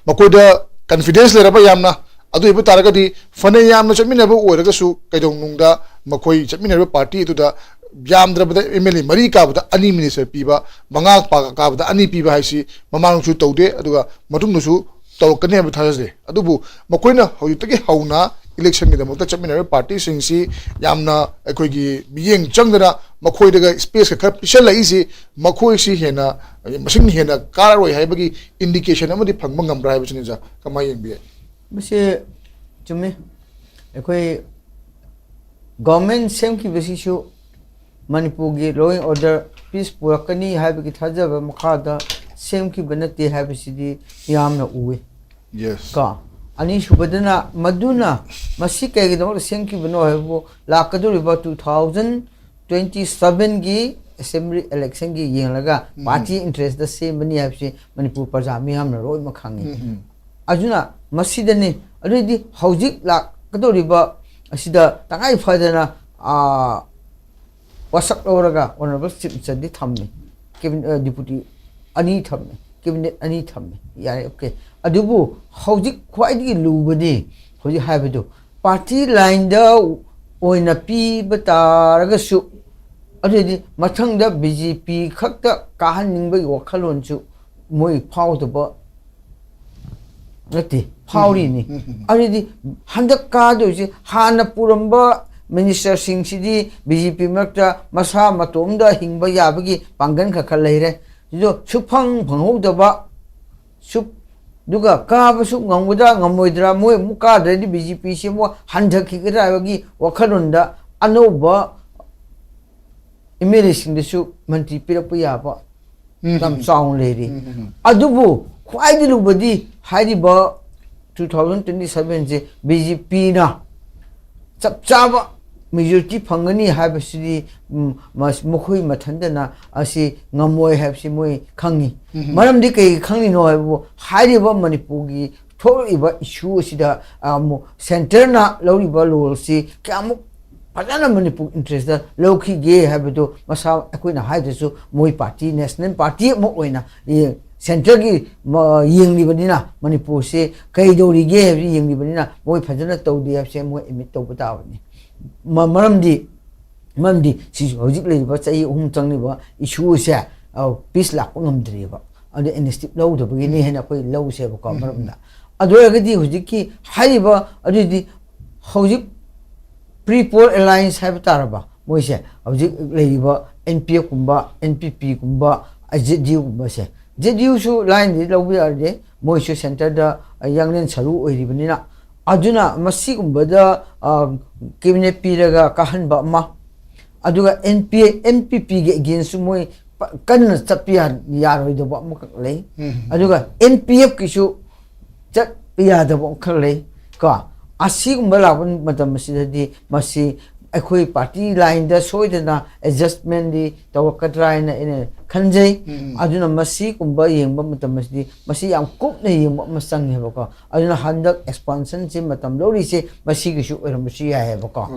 makoida confidence le raba yamna adu ibu taragadi fane yamna chamina ba oraga su kaidong nungda makoi chamina ba party tu da यामद्रबद MLA मरी काबदा अनि minister पीबा मंगा काबदा अनि पीबा HiAce ममांगसु तौदे अदुगा मटुंगसु तौकने अब थाजदे अदुबु मकोइना होयुतगे हौना election के दमोता चमिनर party सिंसी यामना अखोइगी बियेंग चंगदरा मखोइदगा space का पिसल लाइसी मखोइसी हेना मसिंग हेना काररोय हाइबगी इंडिकेशन अमदि फंगबा ngambra हाइबसिनि जा कमाय यंबिए मसे चुमे अखोइ गवर्नमेंट सेम की बेसिसु मणिपुर की लॉ एंड ऑर्डर पीस पुरकनी हाइबगी थाजब मखादा सेम की बनते हाइबसिदि यामना उवे यस का अनि सुबदना मदुना मसी केगिदो सेम की बनो हैबो लाकदुरिबा 2027 की असेंबली इलेक्शन की येंलगा पार्टी इंटरेस्ट द सेम बनी हाइबसि मणिपुर प्रजा मियामना रोय मखांगी अजुना मसीदने अदुदि हौजिक लाकदुरिबा असिदा तंगाई फदना वासक लौरगा ऑनरेबल चीफ मिनिस्टर दि थम्मे कैबिनेट डिप्यूटी अनि थम्मे कैबिनेट अनि थम्मे यारे ओके अदुबु हौजिक ख्वाइदि लुबदि हौजि हाइबदु पार्टी लाइन द ओइना पी बतारगसु अदुदि मथंग द बीजेपी खक्ता काहनिंबगि वखलोनसु मोइ फाउदब नति फाउरिनि अदुदि हंदक कादुसि हाना पुरंबा मिनिस्टर सिंह सिदी बीजेपी मक्ता मसा मतोमदा हिंबा याबगी पांगन खखल लेरे जो सुफंग फंगौदबा सुप दुगा काबसु ngangbuda ngamoidra moi muka dadi BJP se mo handhakigरा बगी वखलोंदा अनोबा MLA सिंह दसु मंत्री पिरप याबा तम चाउन लेरी अदुबु ख्वाइदि लुबदी हाइदिबा 2027 जे BJP ना चप चाबा majority phangani habsidi mokhoi mathandana asi ngamoi habsi moi khangi maram di kai khangni no habu hariba manipur gi thoriba issue sida center na loriba lol si kamu padana manipur interest da lokhi ge habido masa akoina haidasu moi party national party mo oina center gi yengli banina manipur se kai dori ge habi yengli banina moi phajana tawdi habse moi emit tawba ni maramdi si hojik le ba chai changni ba issue se peace lak ngamdri ba ade initiative lo do begini hena koi lo se ba ko maramda ado agadi hojik ki haiba adi hojik pre-poll alliance have taraba moise hojik le ba NPF kumba NPP kumba JDU kumba se JDU su line di lo bi arde moise center da yanglen saru oi ribanina aduna masi kumbada cabinet piraga kahanba ma aduga NPP ge against moi kan chapia yaroi do ba mo le aduga NPF kisu chat pia do ba khale ka asi kumbala bun matam masidi masi akhoi party line da soidana adjustment di tawakatra ina ine khanjai aduna masi kumba yengba matam masidi masi yam kup ne yengba masang heba ko aduna handak expansion se matam lori se masi gisu oram masi ya heba ko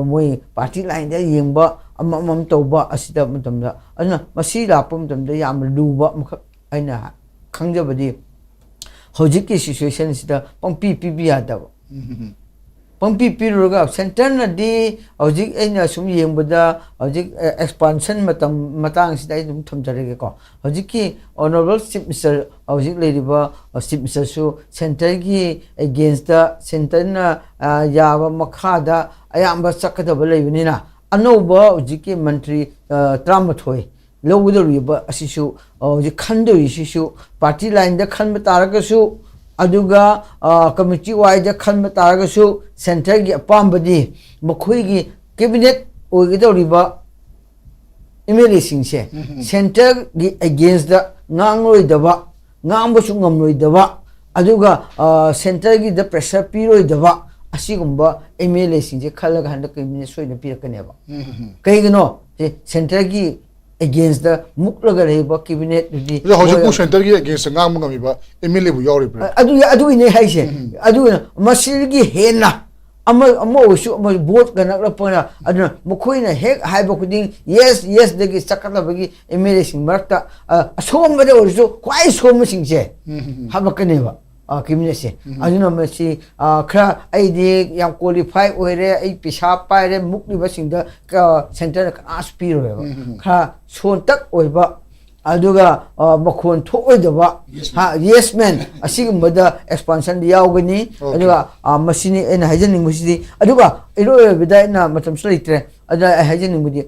moi party line da yengba amam tawba asida matam da aduna masi la pum tam da yam luba mukha aina khangjabadi hojik ki situation sida pangpi ya da pangpi piruga center na di hojik aina sum yengbada hojik expansion matang sida dum thamjarege ko hojik ki honorable chief minister hojik leriba chief minister su center gi against the center na yaba makhada ayamba sakadaba leibnina anoba hojik ki mantri tramathoi lowudoriba asisu hojik khandoi sisu party line da khanba taragasu aduga committee wide khanba taragasu center gi apambadi mokhoi gi cabinet oigidoriba MLA singse center gi against the ngangloi daba ngambasu ngamloi daba aduga center gi the pressure piroi daba asigumba MLA singse khalaga handa cabinet soina pirakaneba kaigino center gi against the muklaga reba cabinet di hojik center gi against ngam ngami ba MLA bu yori pre adu ne haise adu masirgi hena ama osu ama vote ganak la pona adu mukhoina hek haiba kuding yes degi sakala bagi MLA sing marta asomba de orso kwai som singse habakaneba cabinet se aduna masi khra aidi yam qualify oire ai pisa paire mukli basingda center ka aspiro kha sontak oiba aduga makhon thoidaba ha yes man asigumada expansion yaugani aduga masini ena hajening musidi aduga iro bidaina matam slitre ada hajening mudi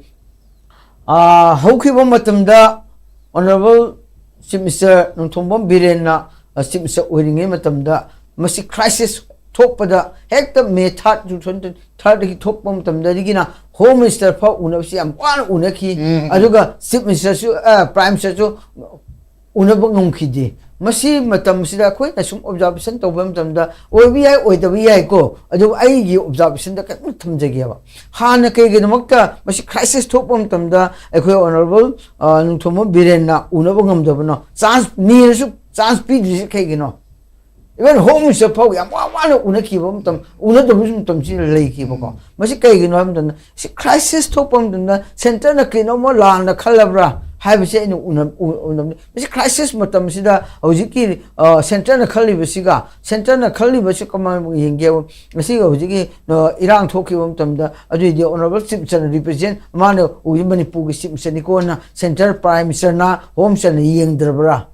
haukiba matamda honorable chief minister nungthombam birena simsa oiringe matamda masi crisis thokpada hekta me third gi thokpa matamda digina home minister fa unabsi am wan unaki aduga chief minister su prime minister su unabang ngomkhidi masi matam sida khoi na sum observation tawba matamda obi ai ko adu ai gi observation da kan thamjagi ba hana ke gi namakta masi crisis thokpa matamda ekhoi honorable nungthomo birena unabang ngamdabna chance ni su chance pi dis kaigino even home minister phau yam wana unaki bam tam unado bisum tam chi lei ki bako masi kaigino am dan si crisis thopam dan center na kino mo la na khalabra haibse inu unam masi crisis matam sida hojiki center na khali basiga center na khali basi kama yenge masi hojiki irang thoki bam tam da adu di honorable chief minister represent mano ujimani pugi chief minister nikona center prime minister na home minister yeng drabra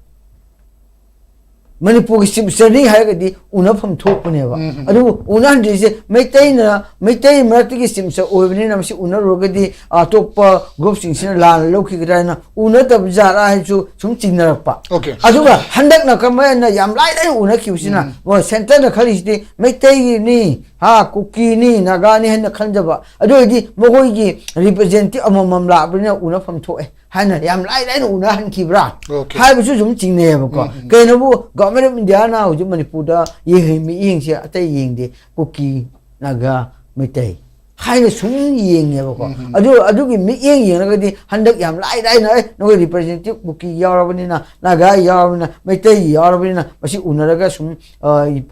Manipur chief minister ni haigadi unafam thokpaneba adu unan dise meitai marati gi simsa oibni namsi unarogadi atokpa group singsina la lokhi gidana unatab jara haichu sum chinarapa aduga handak na kamana yam lai unakhiusina wo center na khalisi meitai ni ha kuki ni nagani han khanjaba adu di mogoi gi representative amamam la abina unafam thoe hana yam lai una han kibra hai bu sum chingne ba ko kaino bu government of India na hu Manipur da yeng mi yeng sia atai yeng de kuki naga mitai 하이는 숨이행이야고 아주 미행이야가디 한덕 얌 라이라이나 너가 리프레젠티브 부키 여러분이나 나가 여러분이나 메테이 여러분이나 마시 우나라가 숨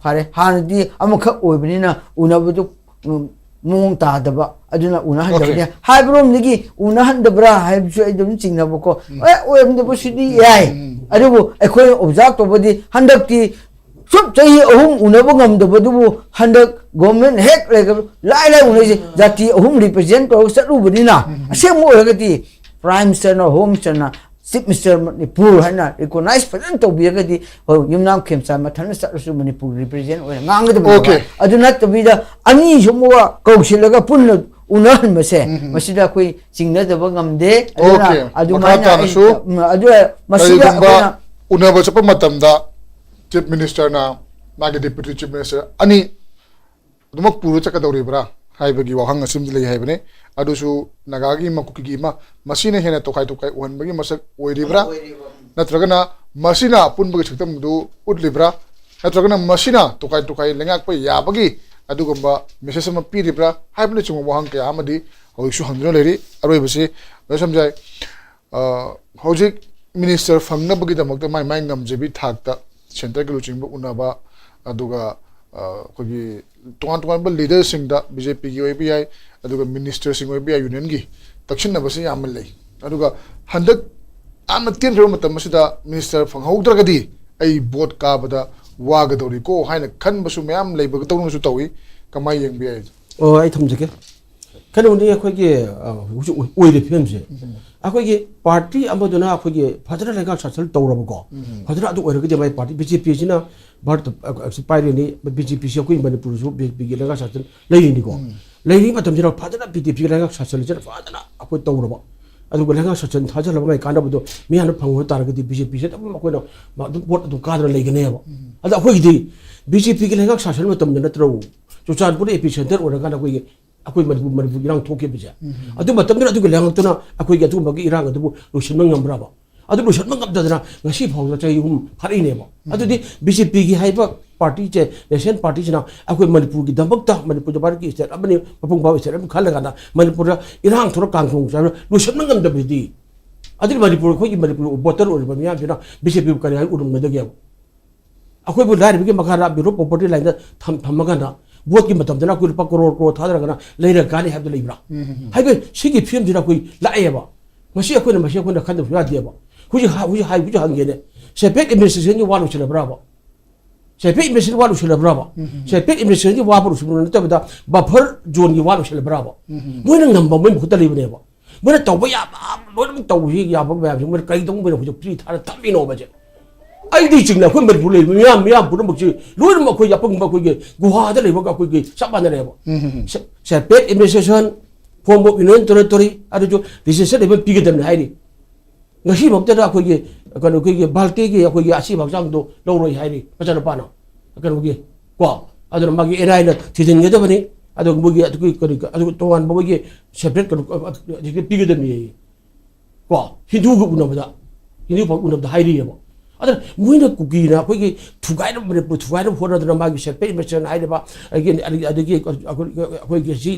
파레 하는디 아무카 오이분이나 우나부도 몽 따다바 아주나 우나 한덕이야 하이브롬 니기 우나 한덕브라 하이브쇼 이좀 징나보고 오염도 보시디 야이 아주고 에코이 옵자크 또버디 한덕디 suốt chơi ông una bông ngầm được bố hành được government hết lại lại una gì giá trị ông represent tôi sẽ đủ bên nào xem mỗi cái gì prime minister nó home minister nó chief minister Manipur hay là recognize phải nên tàu bia cái gì hồi nhưng nam kiểm tra mà thằng sẽ sử Manipur represent rồi ngang cái đó ở chỗ này tàu bia anh ấy chúng mua cầu xin là cái phun là una mà sẽ là coi chính là bông ngầm đấy ở chỗ này ở chỗ mà sẽ là una bữa sau mà tầm đó Chief Minister na magi Deputy Chief Minister ani dumak puro chaka dawri bra haibagi wahang asim dilai haibane adusu nagagi makuki ma masina hena tokai uhan bagi masak oiri bra natragana masina pun bagi chaktam du udli bra natragana masina tokai lengak pa yabagi adugamba message ma piri bra haibne chungo wahang ke amadi hoisu hangno leri aroi basi samjai hojik minister fangna bagi damak mai ngam jebi thakta center ke luching unaba aduga kogi tuan ba leader sing da BJP gi OPI aduga minister sing OPI union gi takshin na basi yamal lei aduga handak amna tien ro matam masida minister fanghautra gadi ai board ka bada waga dori ko haina khan basu mayam lei ba tawnu su tawi kamai yeng bi ai ai tham jake kan undi akhoi oi de phim je akhoi party amaduna akhoi phadra lega sasal tawrab ko phadra adu oi ge mai party BJP sina bart expiry ni BJP se akhoi Manipur su BJP lega sasal lei ni ko lei ni matam jira phadra BJP lega sasal jira phadra akhoi tawrab adu lega sasal thajal mai kana budo mi hanu phangho tar ge BJP se tam akhoi na ma du bot adu kadra lei ge ne ba adu akhoi di BJP lega sasal matam na tro chuchan puri epicenter ora kana akhoi akhoi Manipur irang thoke bija adu matam na adu lang tuna akhoi ga tu bagi irang adu lusin mangambra ba adu lusin mangamdadna ngasi phawda chai hum phari ne ba adu di BJP gi haiba party che nation party china akhoi Manipur gi damakta Manipur da ki state abani mapung ba state khalaga na Manipur irang thora kang thong cha lusin mangamda bi adu Manipur khoi Manipur voter or ba miya bina BJP kari ai udum da ge akhoi bu lai bi makara biro property line da thamaga na vote ki matam dana kul pa crore thadra kana leira gani habda leibra haibe sigi film dina koi laeba masi akhoi na khanda ya deba huji hange ne sepek administration ni walu chela brava sepek administration walu chela brava sepek administration ni wabu chula na tabda buffer zone ni walu chela brava moina ngamba moi khutta leibne ba moina tawba ya loin tawhi ya ba ba moina kai dong moina huji pri thara tamino ba je ai di chingna khoi Manipur le miyam pura mukchi loin ma khoi yapang ba khoi ge guha da le ba khoi ge sabana le ba sepek administration form of union territory adu jo decision le pigi dem hai ni ngasi bokta da khoi ge kan khoi ge balti ge khoi ge asi bagjang do lo roi hai ni pachana pana kan ge kwa adu ma ge erai na thidin ge da bani adu bu ge adu towan ba ge separate kan ge pigi dem ni kwa hindu gu na ba hindu ba una da hai ri ba अदर मुइना कुकीना कोई थुगाइ न मने थुगाइ न phone न मागी सेपे मेसन आइबा अगेन अदगी कोई के जी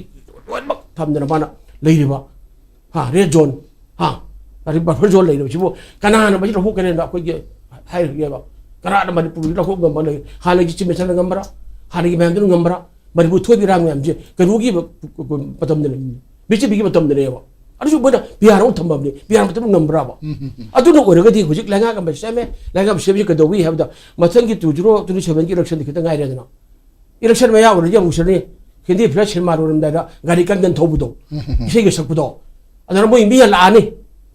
लोइमक थमना माना लेरिबा हा रेड जोन हा अरि बफर जोन लेरिबा सिबो कनाना बजि हो कने न कोई के हाइ गेबा कनाना Manipur रा हो गम ने हालगी चि मेसन गमरा हालगी मैम गमरा Manipur थोबि रांग मैम जे कनुगी पतम ने बीजेपी की पतम ने aduh mana biar orang tambah ni biar betul ngambraba aduh nak orang kadi hujik lenga kan bersama lenga bersama kita we have da macam gitu juro tu ni sebenarnya election kita ngai dia na election maya orang yang usul ni hindi flash maru orang dah gari kan dan tahu betul isi gesek betul ada orang ini lah ni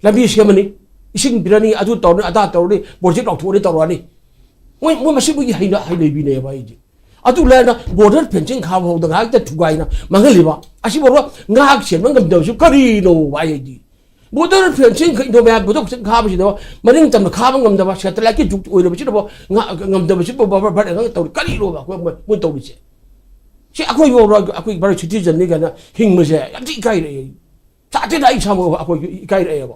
lebih siapa ni isi birani aduh tahu ni ada tahu ni project tahu ni tahu ni moi masih pergi hai lebih ni apa ini aduh lah na border fencing kau hau dengan kita tugai na manggil ba asyik baru ngak sian manggil dah siapa kari no ayah di border fencing itu macam border fencing kau macam tu mending tam kau manggil dah siapa lagi juk oi dah macam tu ngak ngam dah macam apa apa ngak tahu kari no ba aku mau tahu ni si aku baru cuti jadi kan hing macam apa sih kari ni saat ini dah sama aku kari ni ba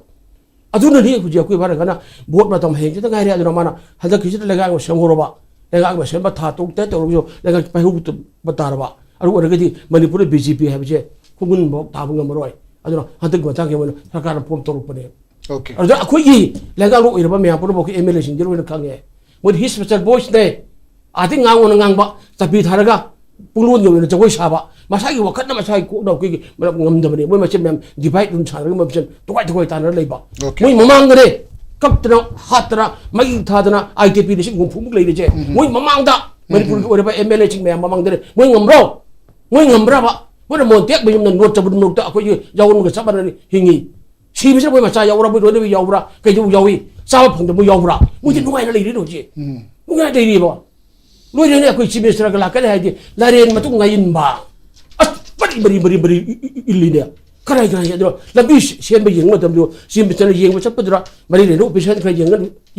aduh ni aku baru kan buat macam hing kita kari ada mana ada kita lagi macam orang ba लेगा मैं same बता तो ते तो जो लेगा पहले तो बता रहा और अगर कि मणिपुर बीजेपी है बजे ꯈꯨꯡꯒꯨꯟ ꯐꯥꯎ ꯇꯥꯕ ꯉꯝꯃꯔꯣꯏ ꯑꯗꯨꯅ ꯍꯟꯗꯛ ꯃꯇꯥꯡꯒꯤ ꯑꯣꯏꯅ ꯁꯔꯀꯥꯔꯅ ꯐꯣꯝ ꯇꯧꯔꯛꯄꯅꯦ Okay. ꯑꯗꯨꯗ ꯑꯩꯈꯣꯏꯒꯤ ꯂꯩꯉꯥꯛꯂꯣꯟ ꯑꯣꯏꯔꯕ ꯃꯌꯥꯝ ꯄꯨꯝꯅꯃꯛꯀꯤ ꯑꯦꯝ ꯑꯦꯜ ꯑꯦꯁꯤꯡꯗꯤ ꯂꯣꯏꯅ ꯈꯪꯉꯦ ꯃꯣꯏꯗꯤ ꯍꯤꯁ ꯁ꯭ꯄꯦꯁꯦꯜ ꯚꯣꯏꯁꯅꯦ ꯑꯥꯗꯩ ꯉꯥꯡꯉꯣꯅ ꯉꯥꯡꯕ ꯆꯞꯄꯤ ꯊꯥꯔꯒ ꯄꯨꯡꯂꯣꯟꯒꯤ ꯑꯣꯏꯅ ꯖꯒꯣꯏ ꯁꯥꯕ ꯃꯁꯥꯒꯤ ꯋꯥꯈꯜꯅ ꯃꯁꯥꯒꯤ ꯀꯣꯛꯅ ꯑꯩꯈꯣꯏꯒꯤ ꯉꯝꯗꯕꯅꯤ ꯃꯣꯏ ꯃꯁꯦꯟ ꯃꯌꯥꯝ ꯗꯤꯚꯥꯏꯠ ꯑꯗꯨꯝ ꯁꯥꯟꯅꯔꯒ ꯃꯁꯦꯟ ꯇꯣꯈꯥꯏ ꯇꯥꯟꯅꯔ ꯂꯩꯕ Okay. ꯃꯣꯏ ꯃꯃꯥꯡꯗꯅꯦ ꯀꯞꯇꯅ ꯍꯥꯠꯇꯅ ꯃꯩ ꯊꯥꯗꯅ ꯑꯥꯏ ꯇꯤ ꯄꯤ ꯂꯤꯁꯤꯡ ꯍꯨꯝꯐꯨꯃꯨꯛ ꯂꯩꯔꯤꯁꯦ ꯃꯣꯏ ꯃꯃꯥꯡꯗ ꯃꯅꯤꯄꯨꯔꯒꯤ ꯑꯣꯏꯔꯕ ꯑꯦꯝ ꯑꯦꯜ ꯑꯦꯁꯤꯡ ꯃꯌꯥꯝ ꯃꯃꯥꯡꯗꯅꯦ ꯃꯣꯏ ꯉꯝꯕ꯭ꯔꯣ ꯃꯣꯏ ꯉꯝꯕ꯭ꯔꯕ ꯃꯣꯏꯅ ꯃꯣꯟꯇꯦꯛ ꯃꯌꯨꯝꯗ ꯅꯣꯠ ꯆꯕꯗꯨꯃꯛꯇ ꯑꯩꯈꯣꯏꯒꯤ ꯌꯥꯎꯔꯝꯒ ꯆꯞ ꯃꯥꯟꯅꯅ ꯍꯤꯡꯉꯤ ꯁꯤꯕꯁꯤꯅ ꯃꯣꯏ ꯃꯆꯥ ꯌꯥꯎꯕ꯭ꯔꯥ ꯃꯣꯏ ꯂꯣꯏꯅꯕ ꯌꯥꯎꯕ꯭ꯔꯥ ꯀꯩꯗꯧ ꯌꯥꯎꯏ ꯆꯥꯕ ꯐꯪꯗꯕ ꯌꯥꯎꯕ꯭ꯔꯥ ꯃꯣꯏꯗꯤ ꯅꯨꯡꯉꯥꯏꯅ ꯂꯩꯔꯤꯅꯣ ꯍꯧꯖꯤꯛ ꯅꯨꯡꯉꯥꯏꯅ ꯂꯩꯔꯤꯕ ꯂꯣꯏꯔꯦꯅꯦ ꯑꯩꯈꯣꯏ ꯆꯤꯐ ꯃꯤꯅꯤꯁꯇꯔꯒ ꯂꯥꯛꯀꯅꯤ ꯍꯥꯏꯗꯤ ꯂꯥꯏꯔꯦꯟ ꯃꯇꯨꯡ ꯉꯥꯏꯟꯕ ꯑꯁ ꯕꯔꯤ illine karai karai adro labi sian ba yeng matam do sim bitana yeng ba chappa dra mari le no operation krai yeng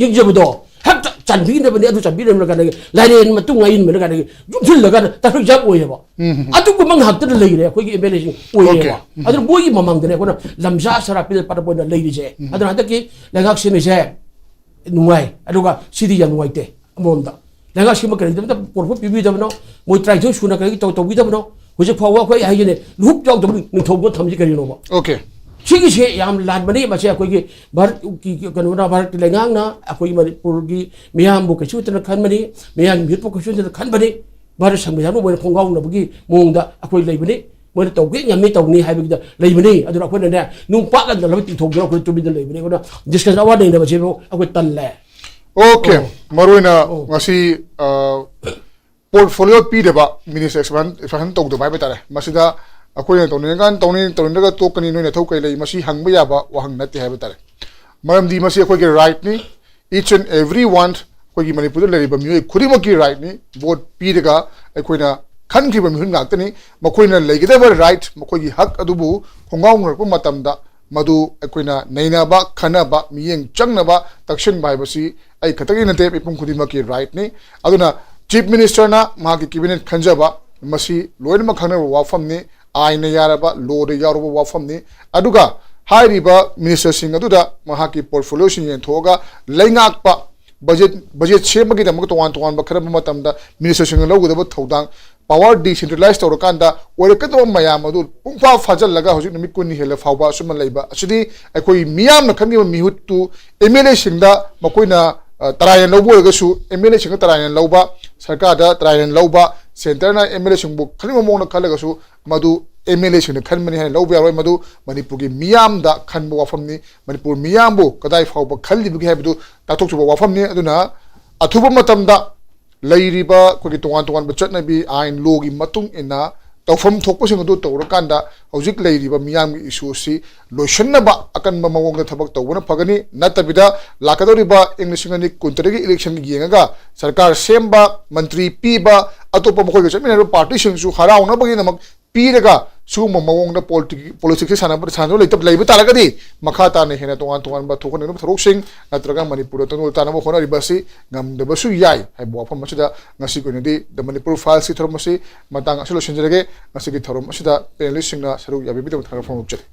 yeng jab do hak chan bi ne ba ne adu chan bi ne ga ne lain matung ngai in me ga ne yum thil ga ta thik jab oye ba adu ko mang hak ta le re ko gi evaluation oye ba adro boy mamang de ne ko na lamja sara pil par bo na le je adro hada ki lagak sim je nuai adu ga sidi yang nuai te amom da lagak sim ka ri da por po bi da no moi try jo suna ka to bi da no 혹시 파워 거의 하기네 룩적도 능통도 탐지 거리노 Okay. 시기시 양 란바니 마치 거기 바르기 그노나 바르티 랭앙나 거기 머리포기 미양부 그 슈트나 칸바니 미양 미포 그 슈트나 칸바니 바르 상미야노 뭐 공가우나 보기 몽다 거기 레이브니 뭐 또게 냠미 또니 하비기다 레이브니 아들 거는 내 눈빠가 들어비 통도 그 좀 비들 레이브니 그나 디스커스 아와데 내 마치 거기 딸래 Okay. Maruina ngasi portfolio pi deba minister expansion tong do mai betare masida akoy to ne gan to ne ga to kani no ne thau kai lei masi hang ba ya ba wa hang nati ha betare maram di masi akoy ge right ni each and every one akoy gi manipur le ba mi khuri ma ki right ni vote pi daga akoy na khan ki ba mi hun ngak tani makoy na le ge da right makoy gi hak adubu khongaw ngur pu matam da madu akoy na naina ba khana ba mi yeng chang na ba takshin bai basi ai khatagi na te pipum khudi ma ki right ni aduna Chief Minister na mahaki cabinet khanjaba masi loinma khangna wafam ni aina yaraba law de yaruba wafam ni aduga hairiba minister sing aduda mahaki portfolio sing yen thoga laingak pa budget chemagi da muktawan tawan ba kharab matamda minister sing lawgudaba thodang power decentralized tawrakanda orekado mayam adu pungfa fajal laga hojik numit kunni hela fawba suman leiba asidi akoi miyam na khangi mihuttu MLA singda makoina tarayan lawbo gasu MLA sing tarayan lawba सरकार दा trial लौबा centre ना MLA सिंबु खनि मोंग खलगसु मदु MLA सिंग खनमनि है लौबा यारोय मदु मणिपुर की मियाम दा खनबो वाफमनि मणिपुर मियामबु कदाय फावबा खलिबि हैबदु ताथोकसुबो वाफमनि अदुना अथुबा मतमदा लैरिबा कोगी तोवान तोवान बचतनबी आइन लोगी मतुंग इना तौफम थोकपसिंग अदु तौरकांदा हौजिक लैरिबा मियामगी इशू सी लोशनबा अकनबा मवोंगदा थबक तौबना फगनी नतबिदा लाकदोरिबा इंग्लिशिंगनि कुंतरगी इलेक्शन gi yengaga सरकार सेमबा मंत्री पीबा अतोपा मखोय चमिना पार्टी सिंगसु हराउना बगी नमक पीरगा सुम मवोंगदा पॉलिटिक्स सानब सानो लेतब लेबा तारगदी मखा ताने हेना तोवान तोवान बा थोकन नु थरोक सिंग नत्रगा मणिपुर तनो तानबो खोना रिबासी गमदबसु याय है बोफम मसिदा ngasi कोनदी द मणिपुर फाइल्स की थरमसी मतंग असलो सिंजरगे ngasi की थरम मसिदा पेनलिस्ट सिंगना सरुक याबि बिदम थरम फम उपचरे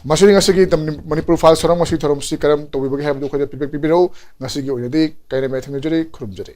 masuri ngasi ki manipur file sarang masi thorom si karam to bibagi have do khode pipek pipiro ngasi ki oyadi kaina mai thang jari khrum jari